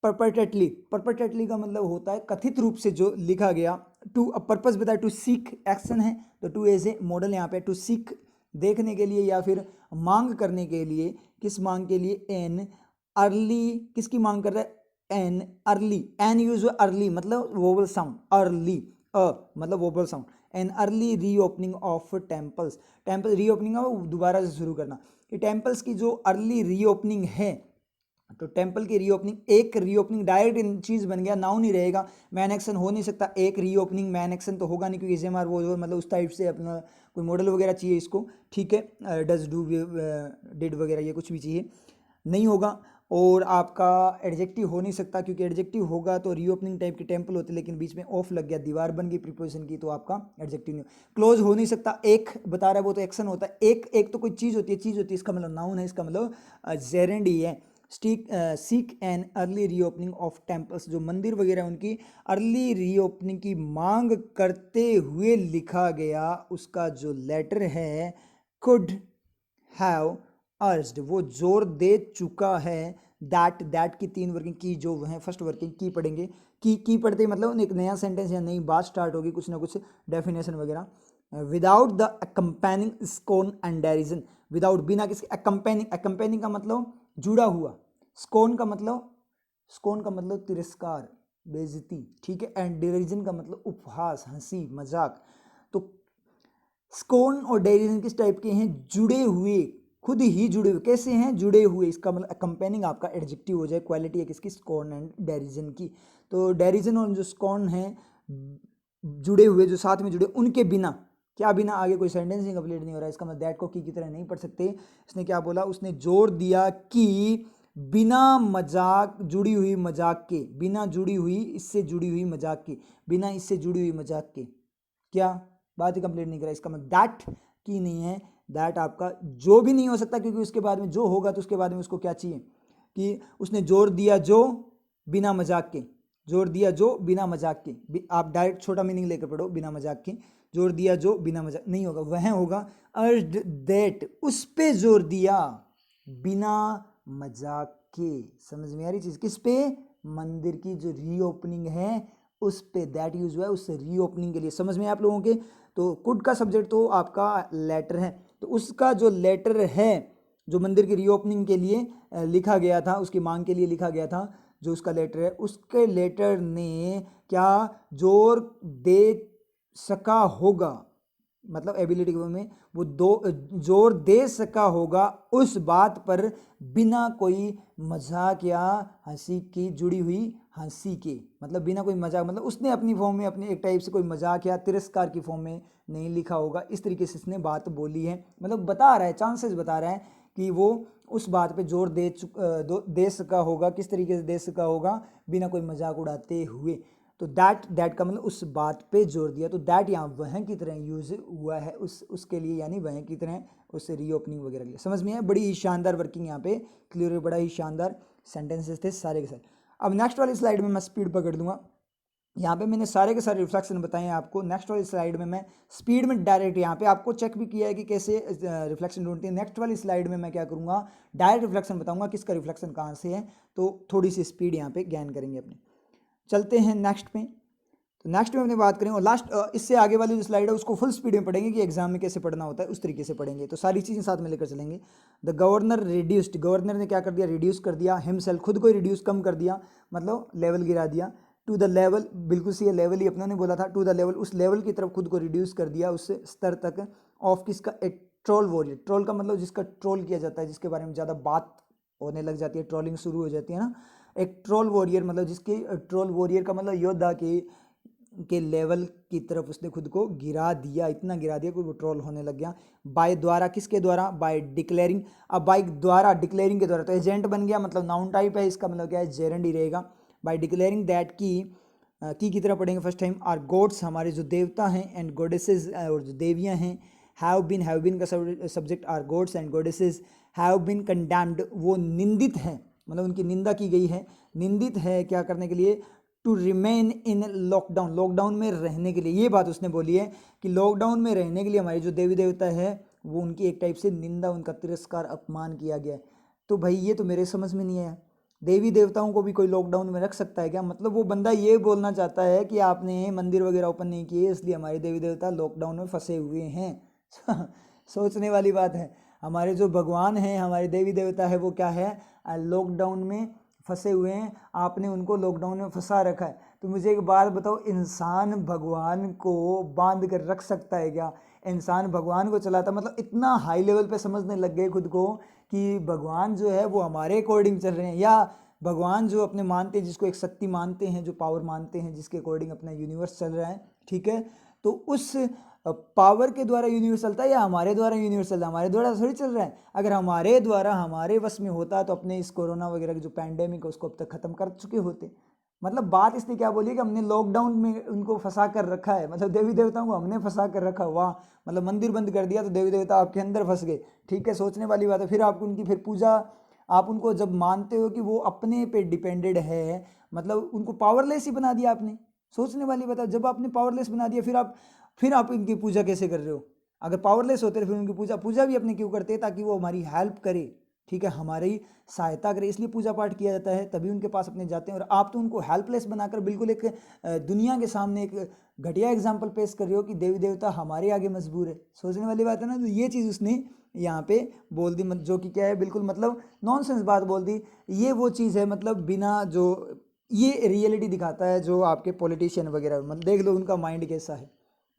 परपरटेटली, परपरटेटली का मतलब होता है कथित रूप से जो लिखा गया, टू पर्पस बताया, टू सीक एक्शन है, तो टू एज ए मॉडल यहाँ पे, टू सीक देखने के लिए या फिर मांग करने के लिए, किस मांग के लिए, एन अर्ली, किसकी मांग कर रहा है, an early, an use early मतलब वोबल साउंड, अर्ली मतलब vowel sound, an early reopening of temples. Temple reopening है वो दोबारा से शुरू करना, कि टेम्पल्स की जो अर्ली रीओपनिंग है, तो टेम्पल की रीओपनिंग, एक रीओपनिंग डायरेक्ट चीज़ बन गया, नाउन ही रहेगा, मैन एक्शन हो नहीं सकता। एक रीओपनिंग मैन एक्शन तो होगा नहीं, क्योंकि इजेमार वो मतलब उस टाइप से अपना कोई मॉडल वगैरह चाहिए इसको, ठीक है, डज डू डिड वगैरह ये कुछ भी चाहिए, नहीं होगा। और आपका एडजेक्टिव हो नहीं सकता, क्योंकि एडजेक्टिव होगा तो रीओपनिंग टाइप के टेम्पल होते, लेकिन बीच में ऑफ लग गया, दीवार बन गई प्रीपोजिशन की, तो आपका एडजेक्टिव नहीं। क्लोज हो नहीं सकता, एक बता रहा है वो तो एक्शन होता है, एक तो कोई चीज़ होती है, इसका मतलब नाउन है, इसका मतलब जेरेंडी है। Seek N early reopening of temples, जो मंदिर वगैरह उनकी अर्ली रीओपनिंग की मांग करते हुए लिखा गया, उसका जो लेटर है कुड हैव अर्ज्ड, वो जोर दे चुका है। दैट की 3 वर्किंग की जो है, फर्स्ट वर्किंग की पढ़ेंगे, की पढ़ते मतलब एक नया सेंटेंस या नई बात स्टार्ट होगी, कुछ ना कुछ डेफिनेशन वगैरह। विदाउट द अकम्पेनिंग स्कोन एंड डेरिजन, विदाउट बिना किसके, अकम्पेनिंग का मतलब जुड़ा हुआ, स्कोन का मतलब तिरस्कार, बेइज्जती, ठीक है, एंड डेरिजन का मतलब उपहास, हंसी मजाक। तो स्कोन और डेरिजन किस टाइप के हैं, जुड़े हुए, खुद ही जुड़े हुए, कैसे हैं, जुड़े हुए, इसका मतलब अकम्पेनिंग आपका एडजेक्टिव हो जाए, क्वालिटी है किसकी, स्कोन एंड डेरिजन की। तो डेरिजन और जो स्कोन है जुड़े हुए, जो साथ में जुड़े, उनके बिना, क्या बिना, आगे कोई सेंटेंस ही कंप्लीट नहीं हो रहा है, इसका मतलब दैट को की तरह नहीं पढ़ सकते। इसने क्या बोला, उसने जोर दिया कि बिना मजाक जुड़ी हुई, मजाक के, बिना जुड़ी हुई, इससे जुड़ी हुई मजाक के, बिना इससे जुड़ी हुई मजाक के, क्या बात ही कंप्लीट नहीं करा, इसका मतलब दैट की नहीं है, दैट आपका जो भी नहीं हो सकता, क्योंकि उसके बाद में जो होगा तो उसके बाद में उसको क्या चाहिए, कि उसने जोर दिया जो बिना मजाक के, जोर दिया जो बिना मजाक के, आप डायरेक्ट छोटा मीनिंग लेकर पढ़ो, बिना मजाक के, जोर दिया जो बिना मजाक नहीं होगा, वह होगा अर्ज्ड दैट, उस पे जोर दिया बिना मजाक के। समझ में आ रही चीज, किस पे, मंदिर की जो रीओपनिंग है उस पे दैट यूज हुआ है, उस रीओपनिंग के लिए। समझ में आप लोगों के, तो कुड का सब्जेक्ट तो आपका लेटर है, तो उसका जो लेटर है, जो मंदिर की रीओपनिंग के लिए लिखा गया था, उसकी मांग के लिए लिखा गया था, जो उसका लेटर है, उसके लेटर ने क्या जोर दे सका होगा, मतलब एबिलिटी में वो जोर दे सका होगा उस बात पर, बिना कोई मजाक या हंसी की, जुड़ी हुई हंसी के, मतलब बिना कोई मजाक, मतलब उसने अपनी फॉर्म में, अपने एक टाइप से कोई मजाक या तिरस्कार की फॉर्म में नहीं लिखा होगा, इस तरीके से इसने बात बोली है, मतलब बता रहा है, चांसेस बता रहा है कि वो उस बात पे जोर दे सका होगा, किस तरीके से दे सका होगा, बिना कोई मजाक उड़ाते हुए। तो दैट का मतलब उस बात पे जोर दिया, तो दैट यहाँ वह की तरह यूज हुआ है उसके लिए, यानी वह की तरह, उससे रीओपनिंग वगैरह के लिए। समझ में है, बड़ी ही शानदार वर्किंग यहाँ पे क्लियर, बड़ा ही शानदार सेंटेंसेस थे सारे के सारे। अब नेक्स्ट वाली स्लाइड में मैं स्पीड पकड़ लूँगा, यहाँ पे मैंने सारे के सारे रिफ्लेक्शन बताए हैं आपको, नेक्स्ट वाली स्लाइड में मैं स्पीड में डायरेक्ट यहाँ पे आपको चेक भी किया है कि कैसे रिफ्लेक्शन ढूंढते हैं। नेक्स्ट वाली स्लाइड में मैं क्या करूँगा, डायरेक्ट रिफ्लेक्शन बताऊँगा, किसका रिफ्लेक्शन कहाँ से है, तो थोड़ी सी स्पीड यहाँ पे गेन करेंगे अपनी। चलते हैं नेक्स्ट पे, तो नेक्स्ट में अपनी बात करें, और लास्ट इससे आगे वाली जो स्लाइड है उसको फुल स्पीड में पढ़ेंगे, कि एग्जाम में कैसे पढ़ना होता है उस तरीके से पढ़ेंगे, तो सारी चीज़ें साथ में लेकर चलेंगे। द गवर्नर रिड्यूस्ड, गवर्नर ने क्या कर दिया, रिड्यूस कर दिया, हिमसेल्फ, खुद को रिड्यूस, कम कर दिया, मतलब लेवल गिरा दिया, टू द लेवल, बिल्कुल सही है, लेवल ही अपनों ने बोला था, टू द लेवल, उस लेवल की तरफ खुद को रिड्यूस कर दिया, उस स्तर तक, ऑफ किसका, एक ट्रोल वॉरियर, ट्रोल का मतलब जिसका ट्रोल किया जाता है, जिसके बारे में ज़्यादा बात होने लग जाती है, ट्रोलिंग शुरू हो जाती है ना, एक ट्रोल वॉरियर, मतलब जिसके, ट्रोल वॉरियर का मतलब योद्धा के लेवल की तरफ उसने खुद को गिरा दिया, इतना गिरा दिया कि वो ट्रोल होने लग गया। बाय द्वारा, किसके द्वारा, बाय डिक्लेयरिंग, अब बाय द्वारा, डिक्लेयरिंग के द्वारा, तो एजेंट बन गया, मतलब नाउन टाइप है, इसका मतलब क्या है, जेरेंड ही रहेगा। बाय डिक्लेयरिंग दैट की तरह पढ़ेंगे फर्स्ट टाइम, आर गॉड्स, हमारे जो देवता हैं, एंड गॉडेसेस, और जो देवियाँ हैं, हैव बीन का subject, are gods and goddesses have been condemned, वो निंदित हैं, मतलब उनकी निंदा की गई है, निंदित है क्या करने के लिए, to remain in lockdown, lockdown में रहने के लिए, ये बात उसने बोली है कि लॉकडाउन में रहने के लिए हमारे जो देवी देवता है वो उनकी एक टाइप से निंदा, उनका तिरस्कार, अपमान किया गया है। तो भाई ये तो मेरे समझ में नहीं आया, देवी देवताओं को भी कोई लॉकडाउन में रख सकता है क्या, मतलब वो बंदा ये बोलना चाहता है कि आपने मंदिर वगैरह ओपन नहीं किए इसलिए हमारे देवी देवता लॉकडाउन में फंसे हुए हैं सोचने वाली बात है, हमारे जो भगवान हैं, हमारे देवी देवता है, वो क्या है, लॉकडाउन में फंसे हुए हैं, आपने उनको लॉकडाउन में फंसा रखा है। तो मुझे एक बात बताओ, इंसान भगवान को बांध कर रख सकता है क्या? इंसान भगवान को चलाता, मतलब इतना हाई लेवल पे समझने लग गए खुद को कि भगवान जो है वो हमारे अकॉर्डिंग चल रहे हैं, या भगवान जो अपने मानते हैं, जिसको एक शक्ति मानते हैं, जो पावर मानते हैं, जिसके अकॉर्डिंग अपना यूनिवर्स चल रहा है, ठीक है, तो उस पावर के द्वारा यूनिवर्स चलता है या हमारे द्वारा यूनिवर्स चल रहा है? हमारे द्वारा थोड़ी चल रहा है। अगर हमारे द्वारा, हमारे वश में होता तो अपने इस कोरोना वगैरह की जो पैंडेमिक है उसको अब तक खत्म कर चुके होते। मतलब बात इसने क्या बोली कि हमने लॉकडाउन में उनको फंसा कर रखा है, मतलब देवी देवताओं को हमने फंसा कर रखा। वाह, मतलब मंदिर बंद कर दिया तो देवी देवता आपके अंदर फंस गए, ठीक है, सोचने वाली बात है। फिर आप उनकी फिर पूजा, आप उनको जब मानते हो कि वो अपने पे डिपेंडेड है, मतलब उनको पावरलेस ही बना दिया आपने। सोचने वाली बात है, जब आपने पावरलेस बना दिया फिर आप इनकी पूजा कैसे कर रहे हो? अगर पावरलेस होते फिर उनकी पूजा भी अपने क्यों करते, ताकि वो हमारी हेल्प करे, ठीक है, हमारी सहायता करे, इसलिए पूजा पाठ किया जाता है, तभी उनके पास अपने जाते हैं। और आप तो उनको हेल्पलेस बनाकर बिल्कुल एक दुनिया के सामने एक घटिया एग्जाम्पल पेश कर रहे हो कि देवी देवता हमारे आगे मजबूर है। सोचने वाली बात है ना। तो ये चीज़ उसने यहाँ पे बोल दी, जो कि क्या है, बिल्कुल मतलब नॉनसेंस बात बोल दी। ये वो चीज़ है, मतलब बिना जो, ये रियलिटी दिखाता है जो आपके पॉलिटिशियन वगैरह, मतलब देख लो उनका माइंड कैसा है,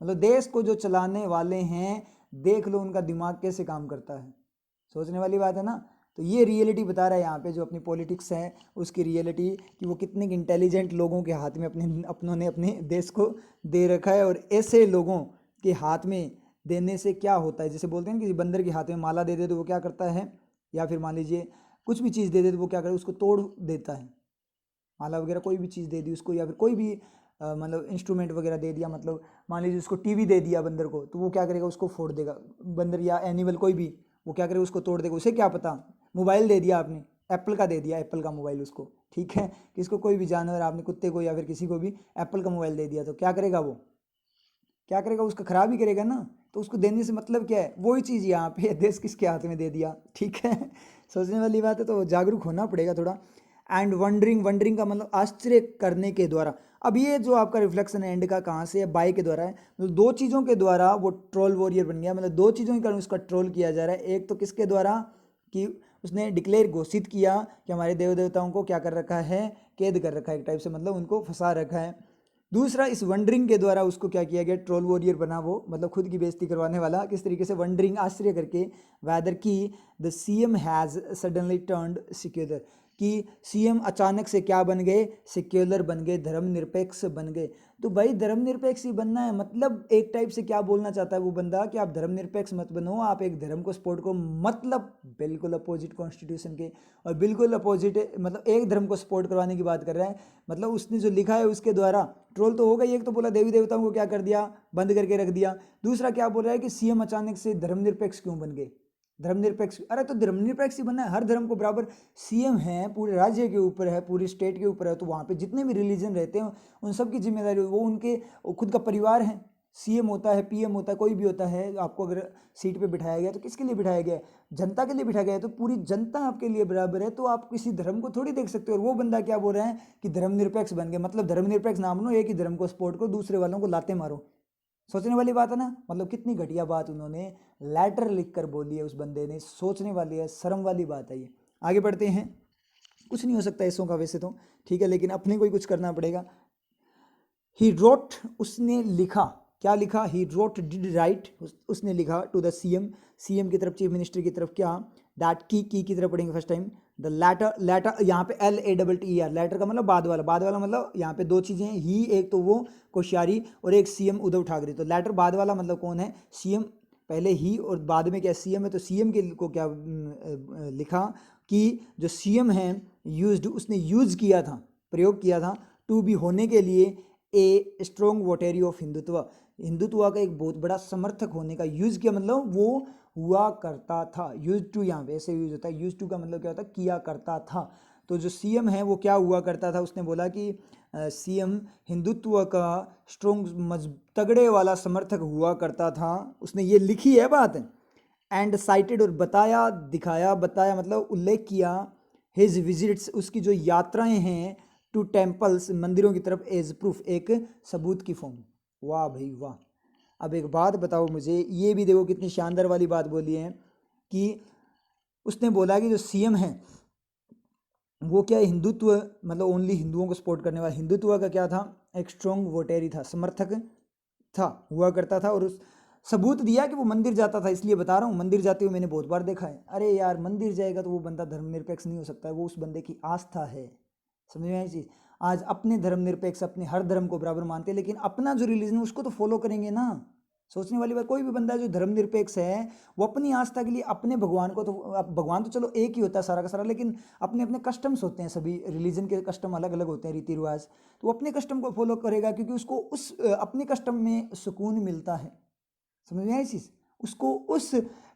मतलब देश को जो चलाने वाले हैं, देख लो उनका दिमाग कैसे काम करता है। सोचने वाली बात है ना। तो ये रियलिटी बता रहा है यहाँ पे जो अपनी पॉलिटिक्स है उसकी रियलिटी, कि वो कितने इंटेलिजेंट लोगों के हाथ में अपनों ने अपने देश को दे रखा है। और ऐसे लोगों के हाथ में देने से क्या होता है, जैसे बोलते हैं कि किसी बंदर के हाथ में माला दे दे तो वो क्या करता है, या फिर मान लीजिए कुछ भी चीज़ दे दे तो वो क्या करे, उसको तोड़ देता है। माला वगैरह कोई भी चीज़ दे दी उसको, या फिर कोई भी मतलब इंस्ट्रूमेंट वगैरह दे दिया, मतलब मान लीजिए उसको टीवी दे दिया बंदर को, तो वो क्या करेगा, उसको फोड़ देगा। बंदर या एनिमल कोई भी, वो क्या करेगा, उसको तोड़ देगा। उसे क्या पता। मोबाइल दे दिया आपने, एप्पल का दे दिया, एप्पल का मोबाइल उसको, ठीक है, किसको, कोई भी जानवर, आपने कुत्ते को या फिर किसी को भी एप्पल का मोबाइल दे दिया, तो क्या करेगा वो, क्या करेगा, उसका खराब ही करेगा ना। तो उसको देने से मतलब क्या है, वही चीज़ यहाँ पे देश किसके हाथ में दे दिया, ठीक है। सोचने वाली बात है, तो जागरूक होना पड़ेगा थोड़ा। एंड वंडरिंग, वंडरिंग का मतलब आश्चर्य करने के द्वारा। अब ये जो आपका रिफ्लेक्शन एंड का कहाँ से है, बाय के द्वारा है, मतलब दो चीज़ों के द्वारा वो ट्रोल वॉरियर बन गया, मतलब दो चीज़ों के कारण उसका ट्रोल किया जा रहा है। एक तो किसके द्वारा, कि उसने डिक्लेयर घोषित किया कि हमारे देव देवताओं को क्या कर रखा है, कैद कर रखा है एक टाइप से, मतलब उनको फंसा रखा है। दूसरा, इस वंडरिंग के द्वारा उसको क्या किया गया, ट्रोल वॉरियर बना वो, मतलब खुद की बेइज्जती करवाने वाला। किस तरीके से, वंडरिंग आश्चर्य करके, वैदर की the CM has suddenly turned secular, कि सीएम अचानक से क्या बन गए, सिक्योलर बन गए, धर्मनिरपेक्ष बन गए। तो भाई धर्मनिरपेक्ष ही बनना है, मतलब एक टाइप से क्या बोलना चाहता है वो बंदा, कि आप धर्मनिरपेक्ष मत बनो, आप एक धर्म को सपोर्ट करो, मतलब बिल्कुल अपोजिट कॉन्स्टिट्यूशन के, और बिल्कुल अपोजिट, मतलब एक धर्म को सपोर्ट करवाने की बात कर रहा है। मतलब उसने जो लिखा है उसके द्वारा ट्रोल तो होगा ही। एक तो बोला देवी देवताओं को क्या कर दिया, बंद करके रख दिया। दूसरा क्या बोल रहा है कि सीएम अचानक से धर्मनिरपेक्ष क्यों बन गए, धर्मनिरपेक्ष, अरे तो धर्मनिरपेक्ष ही बनना है, हर धर्म को बराबर। सीएम है, पूरे राज्य के ऊपर है, पूरी स्टेट के ऊपर है, तो वहाँ पे जितने भी रिलीजन रहते हैं उन सब की जिम्मेदारी, वो उनके खुद का परिवार है। सीएम होता है, पीएम होता है, कोई भी होता है, आपको अगर सीट पे बिठाया गया तो किसके लिए बिठाया गया है, जनता के लिए बिठाया गया है, तो पूरी जनता आपके लिए बराबर है। तो आप किसी धर्म को थोड़ी देख सकते हो। और वो बंदा क्या बोल रहा है कि धर्मनिरपेक्ष बन गए, मतलब धर्मनिरपेक्ष ना बनो, एक ही धर्म को सपोर्ट करो, दूसरे वालों को लाते मारो। सोचने वाली बात है ना। मतलब कितनी घटिया बात उन्होंने लेटर लिखकर बोली है उस बंदे ने, सोचने वाली है, शर्म वाली बात है ये। आगे बढ़ते हैं। कुछ नहीं हो सकता ऐसों का वैसे तो, ठीक है, लेकिन अपने को ही कुछ करना पड़ेगा। ही रोट, उसने लिखा, क्या लिखा, ही रोट, डिड राइट, उसने लिखा टू द सीएम, सीएम की तरफ, चीफ मिनिस्टर की तरफ, क्या, दैट की तरफ पढ़ेंगे first time, the latter, latter यहाँ पे LATTER, लेटर का मतलब बाद वाला, बाद वाला मतलब यहाँ पे दो चीज़ें हैं, ही एक तो वो कोश्यारी और एक सीएम उद्धव ठाकरे। तो लेटर बाद वाला मतलब कौन है, सीएम, पहले ही और बाद में क्या सीएम है, तो सीएम के को क्या लिखा कि जो सीएम है यूज्ड, उसने यूज किया था, प्रयोग किया था, टू बी होने के लिए, a strong votary of Hindutva, Hindutva का एक बहुत बड़ा समर्थक होने का, यूज किया मतलब वो हुआ करता था। यूज टू यहाँ पे ऐसे यूज होता है, यूज टू का मतलब क्या होता है, किया करता था। तो जो सीएम है वो क्या हुआ करता था, उसने बोला कि सीएम हिंदुत्व का स्ट्रॉन्ग तगड़े वाला समर्थक हुआ करता था, उसने ये लिखी है बात। एंड साइटेड, और बताया, दिखाया, बताया मतलब उल्लेख किया, हिज विजिट्स, उसकी जो यात्राएं हैं, टू टेम्पल्स, मंदिरों की तरफ, एज प्रूफ, एक सबूत की फॉर्म। वाह भाई वाह। अब एक बात बताओ मुझे, ये भी देखो कितनी शानदार वाली बात बोली है, कि उसने बोला कि जो सीएम है वो क्या है, हिंदुत्व मतलब ओनली हिंदुओं को सपोर्ट करने वाला, हिंदुत्व का क्या था, एक स्ट्रॉन्ग वोटेरी था, समर्थक था, हुआ करता था। और उस सबूत दिया कि वो मंदिर जाता था, इसलिए बता रहा हूँ, मंदिर जाते हुए मैंने बहुत बार देखा है। अरे यार, मंदिर जाएगा तो वो बंदा धर्मनिरपेक्ष नहीं हो सकता है, वो उस बंदे की आस्था है। समझ में आई चीज़। आज अपने धर्मनिरपेक्ष अपने हर धर्म को बराबर मानते हैं, लेकिन अपना जो रिलीजन है उसको तो फॉलो करेंगे ना। सोचने वाली बात, कोई भी बंदा जो धर्मनिरपेक्ष है वो अपनी आस्था के लिए अपने भगवान को, तो अब भगवान तो चलो एक ही होता है सारा का सारा, लेकिन अपने अपने कस्टम्स होते हैं, सभी रिलीजन के कस्टम अलग अलग होते हैं, रीति रिवाज। तो वो अपने कस्टम को फॉलो करेगा क्योंकि उसको उस अपने कस्टम में सुकून मिलता है। समझ में आई चीज़। उसको उस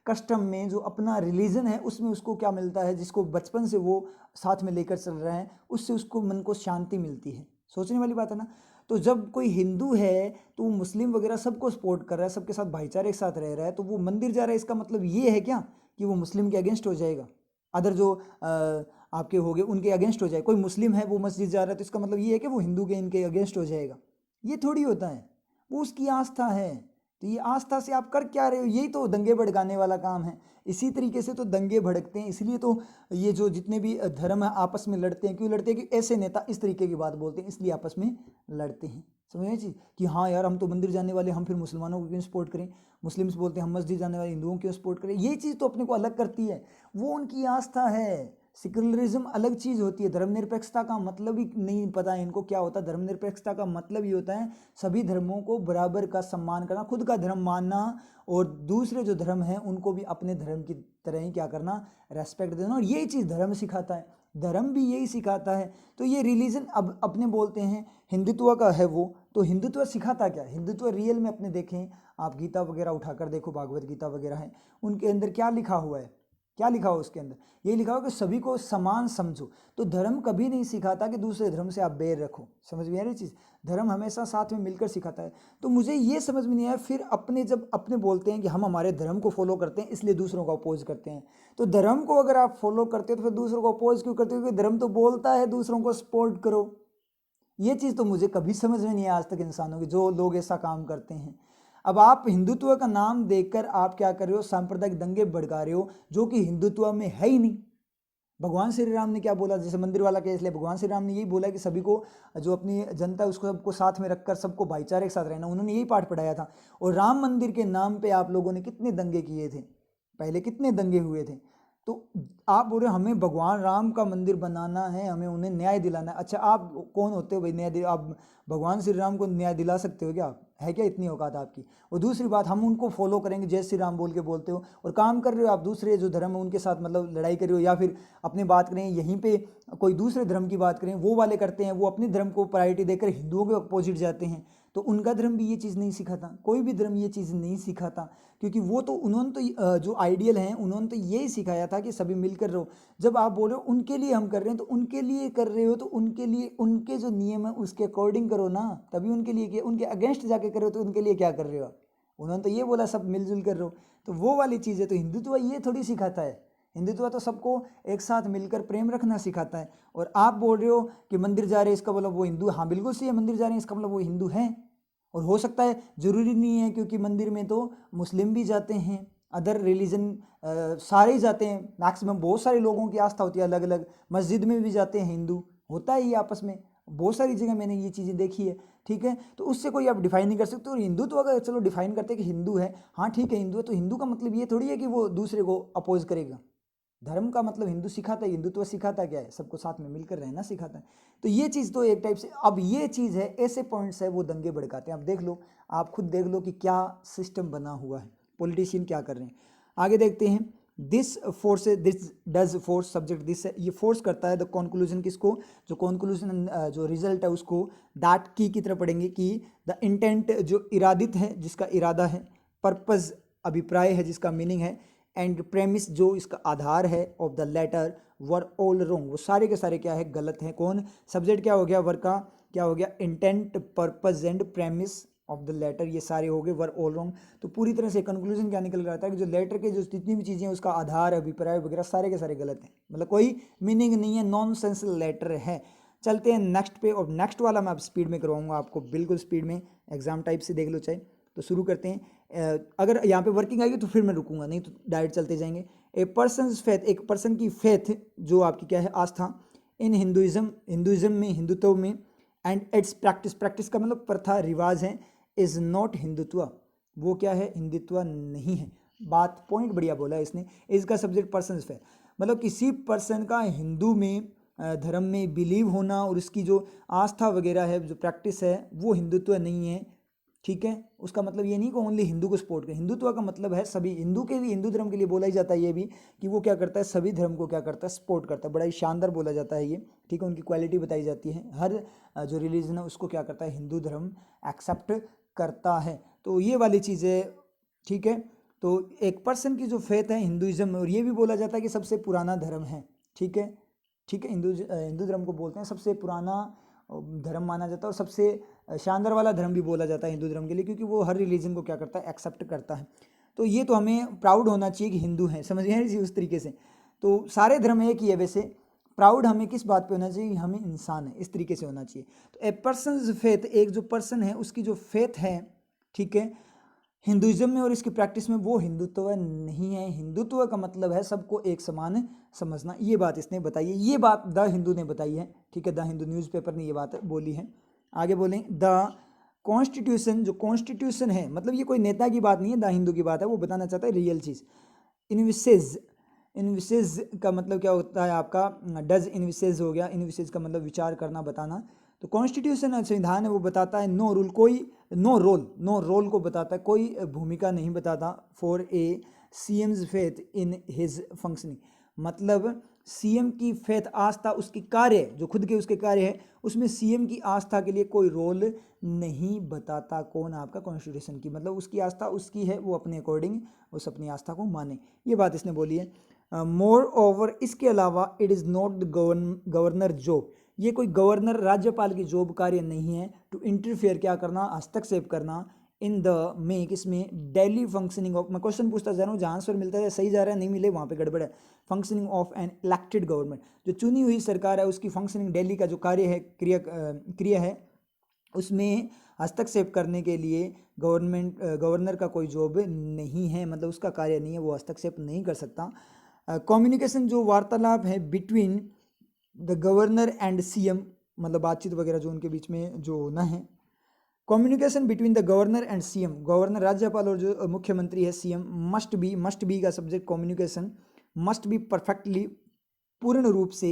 कस्टम में जो अपना रिलीजन है उसमें उसको क्या मिलता है, जिसको बचपन से वो साथ में लेकर चल रहे हैं, उससे उसको मन को शांति मिलती है। सोचने वाली बात है ना। तो जब कोई हिंदू है तो वो मुस्लिम वगैरह सबको सपोर्ट कर रहा है, सबके साथ भाईचारे के साथ रह रहा है, तो वो मंदिर जा रहा है, इसका मतलब ये है क्या कि वो मुस्लिम के अगेंस्ट हो जाएगा, अदर जो आपके हो गए उनके अगेंस्ट हो जाए। कोई मुस्लिम है वो मस्जिद जा रहा है तो इसका मतलब ये है कि वो हिंदू के इनके अगेंस्ट हो जाएगा, ये थोड़ी होता है। वो उसकी आस्था है। तो ये आस्था से आप कर क्या रहे हो, यही तो दंगे भड़काने वाला काम है। इसी तरीके से तो दंगे भड़कते हैं, इसलिए तो ये जो जितने भी धर्म है आपस में लड़ते हैं, क्यों लड़ते हैं कि ऐसे नेता इस तरीके की बात बोलते हैं, इसलिए आपस में लड़ते हैं। समझ चीज़ कि हाँ यार, हम तो मंदिर जाने वाले, हम फिर मुसलमानों को क्यों सपोर्ट करें, मुस्लिम्स बोलते हैं हम मस्जिद जाने वाले हिंदुओं को क्यों सपोर्ट करें। ये चीज़ तो अपने को अलग करती है, वो उनकी आस्था है। सेक्युलरिज्म अलग चीज़ होती है। धर्मनिरपेक्षता का मतलब ही नहीं पता है इनको क्या होता है। धर्मनिरपेक्षता का मतलब ये होता है सभी धर्मों को बराबर का सम्मान करना, खुद का धर्म मानना, और दूसरे जो धर्म हैं उनको भी अपने धर्म की तरह ही क्या करना, रेस्पेक्ट देना। और यही चीज़ धर्म सिखाता है, धर्म भी यही सिखाता है। तो ये रिलीजन अब अपने बोलते हैं हिंदुत्व का है वो, तो हिंदुत्व सिखाता क्या है, हिंदुत्व रियल में अपने देखें, आप गीता वगैरह उठाकर देखो, भागवत गीता वगैरह है, उनके अंदर क्या लिखा हुआ है, क्या लिखा हुआ उसके अंदर, ये लिखा हुआ कि सभी को समान समझो। तो धर्म कभी नहीं सिखाता कि दूसरे धर्म से आप बैर रखो। समझ में आ रही चीज़। धर्म हमेशा साथ में मिलकर सिखाता है। तो मुझे ये समझ में नहीं आया, फिर अपने जब अपने बोलते हैं कि हम हमारे धर्म को फॉलो करते हैं इसलिए दूसरों को अपोज करते हैं, तो धर्म को अगर आप फॉलो करते हो तो फिर दूसरों को अपोज क्यों करते हो, क्योंकि धर्म तो बोलता है दूसरों को सपोर्ट करो। ये चीज़ तो मुझे कभी समझ में नहीं आया आज तक इंसानों की, जो लोग ऐसा काम करते हैं। अब आप हिंदुत्व का नाम देकर आप क्या कर रहे हो, सांप्रदायिक दंगे भड़का रहे हो, जो कि हिंदुत्व में है ही नहीं। भगवान श्री राम ने क्या बोला, जैसे मंदिर वाला केस ले, भगवान श्री राम ने यही बोला कि सभी को, जो अपनी जनता है उसको सबको साथ में रखकर सबको भाईचारे के साथ रहना, उन्होंने यही पाठ पढ़ाया था। और राम मंदिर के नाम पे आप लोगों ने कितने दंगे किए थे, पहले कितने दंगे हुए थे। तो आप बोल रहे हमें भगवान राम का मंदिर बनाना है, हमें उन्हें न्याय दिलाना है। अच्छा, आप कौन होते हो भाई न्याय आप भगवान श्री राम को न्याय दिला सकते हो क्या, आप है क्या इतनी औकात आपकी। और दूसरी बात, हम उनको फॉलो करेंगे, जय श्री राम बोल के बोलते हो और काम कर रहे हो आप दूसरे जो धर्म है उनके साथ मतलब लड़ाई कर रहे हो। या फिर अपनी बात करें यहीं पे कोई दूसरे धर्म की बात करें, वो वाले करते हैं, वो अपने धर्म को प्रायोरिटी देकर हिंदुओं के अपोजिट जाते हैं। तो उनका धर्म भी ये चीज़ नहीं सिखाता, कोई भी धर्म ये चीज़ नहीं सिखाता, क्योंकि वो तो उन्होंने तो जो आइडियल हैं उन्होंने तो यही सिखाया था कि सभी मिलकर रहो। जब आप बोल रहे हो उनके लिए हम कर रहे हैं, तो उनके लिए कर रहे हो तो उनके लिए उनके जो नियम है उसके अकॉर्डिंग करो ना, तभी उनके लिए किया। उनके अगेंस्ट जाके कर रहे हो तो उनके लिए क्या कर रहे हो आप, उन्होंने तो ये बोला सब मिलजुल कर रहो। तो वो वाली चीज़ है। तो हिंदुत्व ये थोड़ी सिखाता है, हिंदुत्व तो सबको एक साथ मिलकर प्रेम रखना सिखाता है। और आप बोल रहे हो कि मंदिर जा रहे हैं इसका मतलब वो हिंदू, हाँ बिल्कुल सही है, मंदिर जा रहे हैं इसका मतलब वो हिंदू हैं। और हो सकता है, ज़रूरी नहीं है, क्योंकि मंदिर में तो मुस्लिम भी जाते हैं, अदर रिलीजन सारे ही जाते हैं, मैक्सिमम बहुत सारे लोगों की आस्था होती है अलग अलग, मस्जिद में भी जाते हैं हिंदू, होता है ये आपस में, बहुत सारी जगह मैंने ये चीज़ें देखी है। ठीक है, तो उससे कोई आप डिफाइन नहीं कर सकते। और हिंदू तो अगर चलो डिफाइन करते हैं कि हिंदू है, हाँ ठीक है हिंदू है, तो हिंदू का मतलब ये थोड़ी है कि वो दूसरे को अपोज करेगा। धर्म का मतलब हिंदू सिखाता है, हिंदुत्व सिखाता क्या है, सबको साथ में मिलकर रहना सिखाता है। तो ये चीज़ तो एक टाइप से, अब ये चीज़ है, ऐसे पॉइंट्स है वो दंगे भड़काते हैं। अब देख लो, आप खुद देख लो कि क्या सिस्टम बना हुआ है, पॉलिटिशियन क्या कर रहे हैं। आगे देखते हैं, this force, this does force subject, this ये फोर्स करता है द कंक्लूजन, किसको, जो कंक्लूजन जो रिजल्ट है उसको, दैट की तरह पढ़ेंगे कि द इंटेंट जो इरादित है, जिसका इरादा है, पर्पस अभिप्राय है, जिसका मीनिंग है, एंड प्रेमिस जो इसका आधार है, of the letter were all wrong, वो सारे के सारे क्या है, गलत हैं। कौन, सब्जेक्ट क्या हो गया, वर्क का क्या हो गया, intent, purpose and premise of the letter, ये सारे हो गए वर ऑल रॉन्ग। तो पूरी तरह से कंक्लूजन क्या निकल रहा था कि जो लेटर के जो जितनी भी चीज़ें हैं उसका आधार, अभिप्राय वगैरह सारे के सारे गलत हैं, मतलब कोई मीनिंग नहीं है, नॉन सेंस लेटर है। चलते हैं नेक्स्ट पे, और नेक्स्ट वाला मैं अब स्पीड में करवाऊंगा आपको, बिल्कुल स्पीड में, एग्जाम टाइप से देख लो चाहे। तो शुरू करते हैं। अगर यहाँ पे वर्किंग आएगी तो फिर मैं रुकूंगा, नहीं तो डायरेक्ट चलते जाएंगे। ए पर्सन फेथ, एक पर्सन की फेथ जो आपकी क्या है, आस्था, इन हिंदुइज्म में, हिंदुत्व में, एंड इट्स प्रैक्टिस, प्रैक्टिस का मतलब प्रथा, रिवाज है, इज नॉट हिंदुत्व, वो क्या है, हिंदुत्व नहीं है। बात पॉइंट बढ़िया बोला इसने। इसका सब्जेक्ट पर्सन है, मतलब किसी पर्सन का हिंदू में धर्म में बिलीव होना और उसकी जो आस्था वगैरह है, जो प्रैक्टिस है, वो हिंदुत्व नहीं है। ठीक है, उसका मतलब ये नहीं कि ओनली हिंदू को सपोर्ट करें, हिंदुत्व का मतलब है सभी, हिंदू के भी, हिंदू धर्म के लिए बोला ही जाता है ये भी कि वो क्या करता है, सभी धर्म को क्या करता है, सपोर्ट करता है। बड़ा ही शानदार बोला जाता है ये। ठीक है, उनकी क्वालिटी बताई जाती है, हर जो रिलीजन है उसको क्या करता है, हिंदू धर्म एक्सेप्ट करता है। तो ये वाली चीज़ें, ठीक है। तो एक पर्सन की जो फेथ है हिंदुइज्म में, और ये भी बोला जाता है कि सबसे पुराना धर्म है। ठीक है, ठीक है, हिंदू धर्म को बोलते हैं सबसे पुराना धर्म माना जाता है, और सबसे शानदार वाला धर्म भी बोला जाता है हिंदू धर्म के लिए, क्योंकि वो हर रिलीजन को क्या करता है, एक्सेप्ट करता है। तो ये तो हमें प्राउड होना चाहिए कि हिंदू हैं, समझ गए जी, उस तरीके से। तो सारे धर्म एक ही है वैसे, प्राउड हमें किस बात पे होना चाहिए, हमें इंसान है, इस तरीके से होना चाहिए। तो ए पर्सन फेथ, एक जो पर्सन है उसकी जो फेथ है, ठीक है, हिंदुइज्म में और इसकी प्रैक्टिस में, वो हिंदुत्व नहीं है। हिंदुत्व का मतलब है सबको एक समान समझना। ये बात इसने बताई है, ये बात द हिंदू ने बताई है। ठीक है, द हिंदू न्यूज़पेपर ने ये बात बोली है। आगे बोलें, द कॉन्स्टिट्यूशन, जो कॉन्स्टिट्यूशन है, मतलब ये कोई नेता की बात नहीं है, द हिंदू की बात है, वो बताना चाहता है रियल चीज़। इनविसेज, इनविसेज का मतलब क्या होता है आपका, डज इनविसेज हो गया, इनविसेज का मतलब विचार करना, बताना। तो कॉन्स्टिट्यूशन संविधान है, वो बताता है नो रूल, कोई नो रोल, नो रोल को बताता है, कोई भूमिका नहीं बताता, for a CM's faith in his functioning, मतलब सीएम की फेथ, आस्था, उसकी कार्य, जो खुद के उसके कार्य है, उसमें सीएम की आस्था के लिए कोई रोल नहीं बताता। कौन, आपका कॉन्स्टिट्यूशन की, मतलब उसकी आस्था उसकी है, वो अपने अकॉर्डिंग उस अपनी आस्था को माने, ये बात इसने बोली है। मोर ओवर, इसके अलावा, it is not the governor job, ये कोई गवर्नर, राज्यपाल की जॉब, कार्य नहीं है, टू इंटरफेयर, क्या करना, हस्तक्षेप करना, इन द में, किसमें, डेली फंक्शनिंग ऑफ, मैं क्वेश्चन पूछता जा रहा हूँ, जहाँ आंसर मिलता है सही जा रहा है, नहीं मिले वहाँ पे गड़बड़ है। Functioning of an elected government, जो चुनी हुई सरकार है उसकी फंक्शनिंग, डेली का जो कार्य है, क्रिया है, उसमें हस्तक्षेप करने के लिए गवर्नर का कोई जॉब नहीं है, मतलब उसका कार्य नहीं है, वो हस्तक्षेप नहीं कर सकता। कम्युनिकेशन, जो वार्तालाप है between the governor and CM, मतलब बातचीत वगैरह जो उनके बीच में जो होना है। Communication between the governor and CM, governor राज्यपाल और जो मुख्यमंत्री है सीएम, मस्ट बी का subject communication, must be perfectly, पूर्ण रूप से,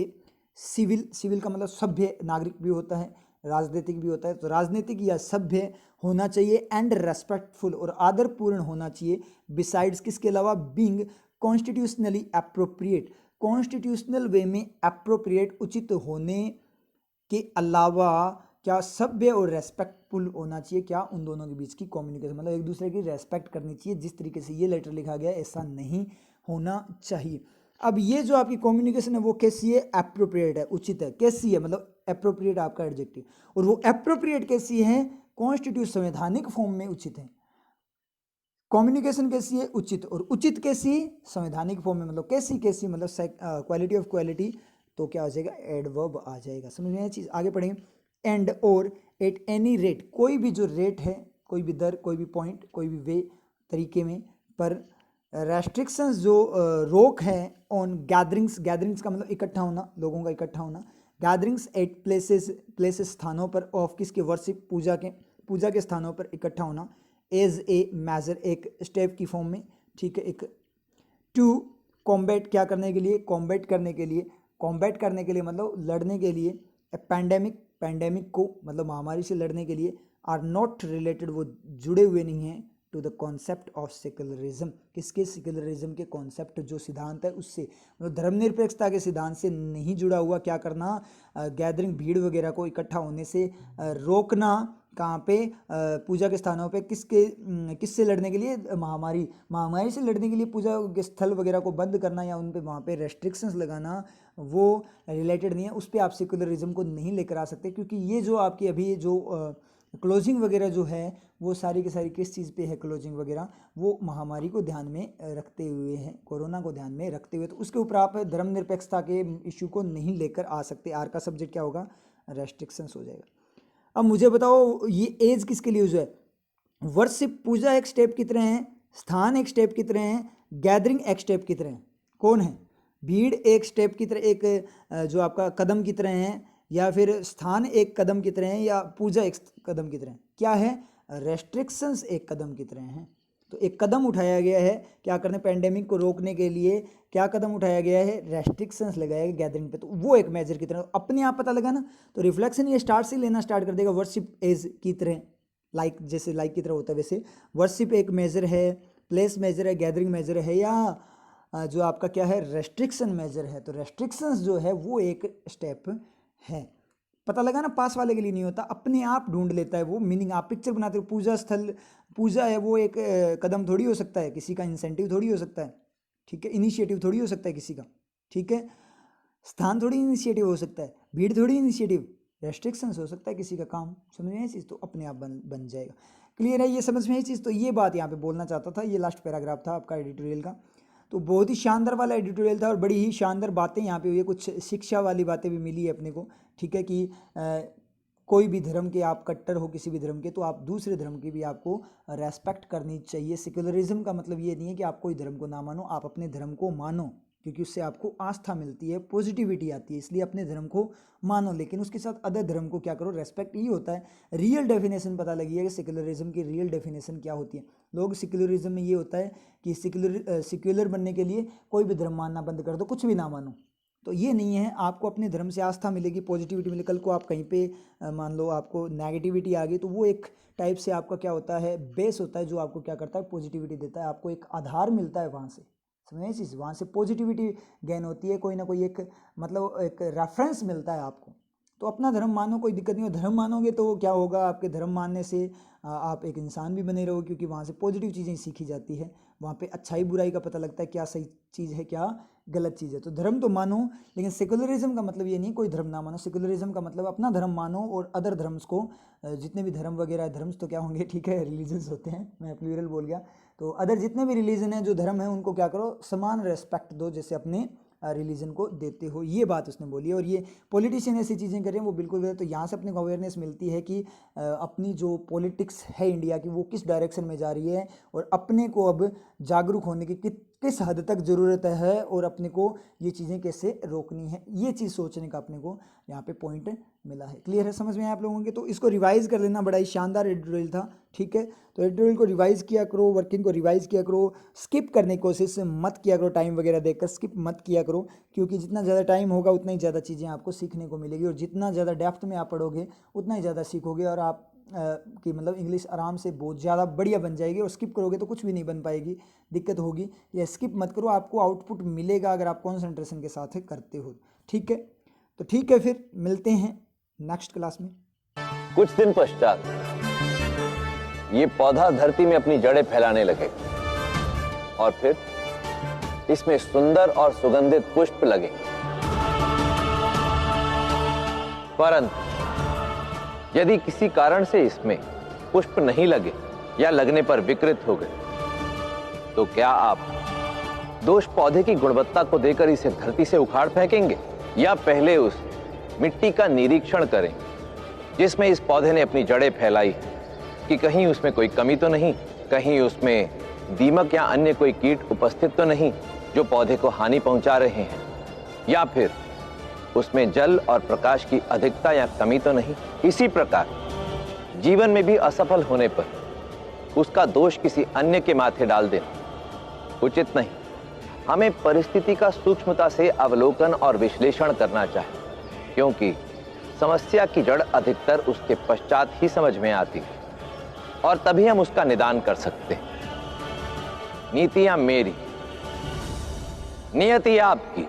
सिविल, सिविल का मतलब सभ्य, नागरिक भी होता है, राजनीतिक भी होता है, तो राजनीतिक या सभ्य होना चाहिए, एंड रेस्पेक्टफुल, और आदरपूर्ण होना चाहिए, बिसाइड्स, किसके अलावा, बीइंग कॉन्स्टिट्यूशनली अप्रोप्रिएट, कॉन्स्टिट्यूशनल वे में अप्रोप्रिएट, उचित होने के अलावा, क्या, सभ्य और रेस्पेक्टफुल होना चाहिए, क्या, उन दोनों के बीच की कम्युनिकेशन, मतलब एक दूसरे की रेस्पेक्ट करनी चाहिए, जिस तरीके से ये लेटर लिखा गया है ऐसा नहीं होना चाहिए। अब ये जो आपकी कम्युनिकेशन है वो कैसी है, एप्रोप्रिएट है, उचित है, कैसी है, मतलब एप्रोप्रिएट आपका एडजेक्टिव, और वो एप्रोप्रिएट कैसी है, कॉन्स्टिट्यूट, संवैधानिक फॉर्म में उचित है। कम्युनिकेशन कैसी है, उचित, और उचित कैसी, संवैधानिक फॉर्म में, मतलब कैसी, मतलब क्वालिटी ऑफ क्वालिटी, तो क्या आ जाएगा, एडवर्ब आ जाएगा। समझ में आया चीज़, आगे पढ़ेंगे। एंड और एट एनी रेट, कोई भी जो रेट है, कोई भी दर, कोई भी पॉइंट, कोई भी वे, तरीके में, पर रेस्ट्रिक्शंस, जो रोक है, ऑन गैदरिंग्स, गैदरिंग्स का मतलब इकट्ठा होना, लोगों का इकट्ठा होना, गैदरिंग्स एट प्लेसेस स्थानों पर, ऑफ किसके, वर्शिप, पूजा के स्थानों पर इकट्ठा होना, एज ए मेजर, एक स्टेप की फॉर्म में, ठीक है, एक, टू कॉम्बैट, क्या करने के लिए, कॉम्बैट करने के लिए, कॉम्बैट करने के लिए मतलब लड़ने के लिए, पैंडेमिक को, मतलब महामारी से लड़ने के लिए, आर नॉट रिलेटेड, वो जुड़े हुए नहीं हैं, to the concept of secularism, किसके, सेक्युलरिज्म के कॉन्सेप्ट, जो सिद्धांत है उससे, मतलब धर्मनिरपेक्षता के सिद्धांत से नहीं जुड़ा हुआ, क्या करना, गैदरिंग, भीड़ वगैरह को इकट्ठा होने से रोकना, कहाँ पे, पूजा के स्थानों पे, किससे लड़ने के लिए, महामारी से लड़ने के लिए पूजा के स्थल वगैरह को बंद करना, या उन पे वहाँ पे रेस्ट्रिक्शंस लगाना, वो रिलेटेड नहीं है, उस पर आप सेकुलरिज्म को नहीं लेकर आ सकते, क्योंकि ये जो आपकी अभी जो क्लोजिंग वगैरह जो है, वो सारी की सारी किस चीज़ पे है, क्लोजिंग वगैरह, वो महामारी को ध्यान में रखते हुए है, कोरोना को ध्यान में रखते हुए, तो उसके ऊपर आप धर्मनिरपेक्षता के इशू को नहीं लेकर आ सकते। आर का सब्जेक्ट क्या होगा, रेस्ट्रिक्शंस हो जाएगा। अब मुझे बताओ, ये एज किसके लिए यूज है, वर्शिप, पूजा एक स्टेप की तरह है, स्थान एक स्टेप की तरह है, गैदरिंग एक स्टेप की तरह है, कौन है, भीड़ एक स्टेप की तरह, एक जो आपका कदम की तरह है, या फिर स्थान एक कदम की तरह है, या पूजा एक कदम की तरह है। क्या है? रेस्ट्रिक्शंस एक कदम की तरह हैं। तो एक कदम उठाया गया है क्या करने, पेंडेमिक को रोकने के लिए क्या कदम उठाया गया है? रेस्ट्रिक्शंस लगाया गया गैदरिंग पे। तो वो एक मेजर की तरह अपने आप पता लगा ना, तो रिफ्लेक्शन ये स्टार्ट से लेना स्टार्ट कर देगा वर्शिप एज की तरह, लाइक जैसे लाइक की तरह होता है वैसे वर्शिप एक मेजर है, प्लेस मेजर है, गैदरिंग मेजर है, या जो आपका क्या है रेस्ट्रिक्शन मेजर है। तो रेस्ट्रिक्शंस जो है वो एक स्टेप है। पता लगा ना, पास वाले के लिए नहीं होता, अपने आप ढूंढ लेता है वो मीनिंग। आप पिक्चर बनाते हो, पूजा स्थल, पूजा है वो एक कदम थोड़ी हो सकता है, किसी का इंसेंटिव थोड़ी हो सकता है, ठीक है, इनिशिएटिव थोड़ी हो सकता है किसी का, ठीक है, स्थान थोड़ी इनिशिएटिव हो सकता है, भीड़ थोड़ी इनिशिएटिव, रेस्ट्रिक्शंस हो सकता है किसी का काम। समझ में ये चीज़? तो अपने आप बन जाएगा। क्लियर है ये? समझ में ये चीज़? तो ये बात यहाँ पे बोलना चाहता था, ये लास्ट पैराग्राफ था आपका एडिटोरियल का। तो बहुत ही शानदार वाला एडिटोरियल था और बड़ी ही शानदार बातें यहाँ पे हुई है, कुछ शिक्षा वाली बातें भी मिली है अपने को, ठीक है, कि कोई भी धर्म के आप कट्टर हो किसी भी धर्म के, तो आप दूसरे धर्म की भी आपको रेस्पेक्ट करनी चाहिए। सेक्युलरिज्म का मतलब ये नहीं है कि आप कोई धर्म को ना मानो, आप अपने धर्म को मानो, क्योंकि उससे आपको आस्था मिलती है, पॉजिटिविटी आती है, इसलिए अपने धर्म को मानो, लेकिन उसके साथ अदर धर्म को क्या करो, रेस्पेक्ट। ये होता है रियल डेफिनेशन पता लगी है कि सेक्युलरिज्म की रियल डेफिनेशन क्या होती है। लोग सेक्युलरिज्म में ये होता है कि सेक्युलर बनने के लिए कोई भी धर्म मानना बंद कर दो, कुछ भी ना मानो। तो ये नहीं है, आपको अपने धर्म से आस्था मिलेगी, पॉजिटिविटी मिलेगी। कल को आप कहीं पे मान लो आपको नेगेटिविटी आ गई, तो वो एक टाइप से आपका क्या होता है, बेस होता है, जो आपको क्या करता है, पॉजिटिविटी देता है, आपको एक आधार मिलता है वहाँ से। समझे चीज़? वहाँ से पॉजिटिविटी गेन होती है, कोई ना कोई एक मतलब एक रेफरेंस मिलता है आपको। तो अपना धर्म मानो, कोई दिक्कत नहीं हो। धर्म मानोगे तो क्या होगा, आपके धर्म मानने से आप एक इंसान भी बने रहोगे, क्योंकि वहाँ से पॉजिटिव चीज़ें सीखी जाती है, वहाँ पे अच्छाई बुराई का पता लगता है, क्या सही चीज़ है क्या गलत चीज़ है। तो धर्म तो मानो, लेकिन सेकुलरिज्म का मतलब ये नहीं कोई धर्म ना मानो। सेकुलरिज्म का मतलब अपना धर्म मानो और अदर धर्म्स को, जितने भी धर्म वगैरह, धर्म्स तो क्या होंगे, ठीक है, रिलीजन्स होते हैं, मैं प्लूरल बोल गया। तो अदर जितने भी रिलीजन हैं, जो धर्म है, उनको क्या करो, समान रेस्पेक्ट दो जैसे अपने रिलीजन को देते हो। ये बात उसने बोली है। और ये पॉलिटिशियन ऐसी चीज़ें कर रहे हैं वो बिल्कुल गलत। तो यहाँ से अपने को अवेयरनेस मिलती है कि अपनी जो पॉलिटिक्स है इंडिया की, वो किस डायरेक्शन में जा रही है, और अपने को अब जागरूक होने की किस हद तक ज़रूरत है, और अपने को ये चीज़ें कैसे रोकनी है, ये चीज़ सोचने का अपने को यहाँ पे पॉइंट मिला है। क्लियर है? समझ में आया आप लोगों के? तो इसको रिवाइज़ कर लेना, बड़ा ही शानदार एडिटोरियल था, ठीक है। तो एडिटोरियल को रिवाइज़ किया करो, वर्किंग को रिवाइज़ किया करो, स्किप करने की कोशिश मत किया करो, टाइम वगैरह देखकर स्किप मत किया करो, क्योंकि जितना ज़्यादा टाइम होगा उतना ही ज़्यादा चीज़ें आपको सीखने को मिलेगी, और जितना ज़्यादा डेप्थ में आप पढ़ोगे उतना ही ज़्यादा सीखोगे, और आप कि मतलब इंग्लिश आराम से बहुत ज़्यादा बढ़िया बन जाएगी। और स्किप करोगे तो कुछ भी नहीं बन पाएगी, दिक्कत होगी। या स्किप मत करो, आपको आउटपुट मिलेगा अगर आप कॉन्सेंट्रेशन के साथ करते हो, ठीक है। तो ठीक है, फिर मिलते हैं नेक्स्ट क्लास में। कुछ दिन पश्चात ये पौधा धरती में अपनी जड़ें फैलाने लगे, और फिर इसमें सुंदर और सुगंधित पुष्प लगे। परंतु यदि किसी कारण से इसमें पुष्प नहीं लगे या लगने पर विकृत हो गए, तो क्या आप दोष पौधे की गुणवत्ता को देकर इसे धरती से उखाड़ फेंकेंगे, या पहले उस मिट्टी का निरीक्षण करें जिसमें इस पौधे ने अपनी जड़ें फैलाई है, कि कहीं उसमें कोई कमी तो नहीं, कहीं उसमें दीमक या अन्य कोई कीट उपस्थित तो नहीं जो पौधे को हानि पहुंचा रहे हैं, या फिर उसमें जल और प्रकाश की अधिकता या कमी तो नहीं। इसी प्रकार जीवन में भी असफल होने पर उसका दोष किसी अन्य के माथे डाल देना उचित नहीं। हमें परिस्थिति का सूक्ष्मता से अवलोकन और विश्लेषण करना चाहिए, क्योंकि समस्या की जड़ अधिकतर उसके पश्चात ही समझ में आती है, और तभी हम उसका निदान कर सकते हैं। नीतियां मेरी, नियति आपकी,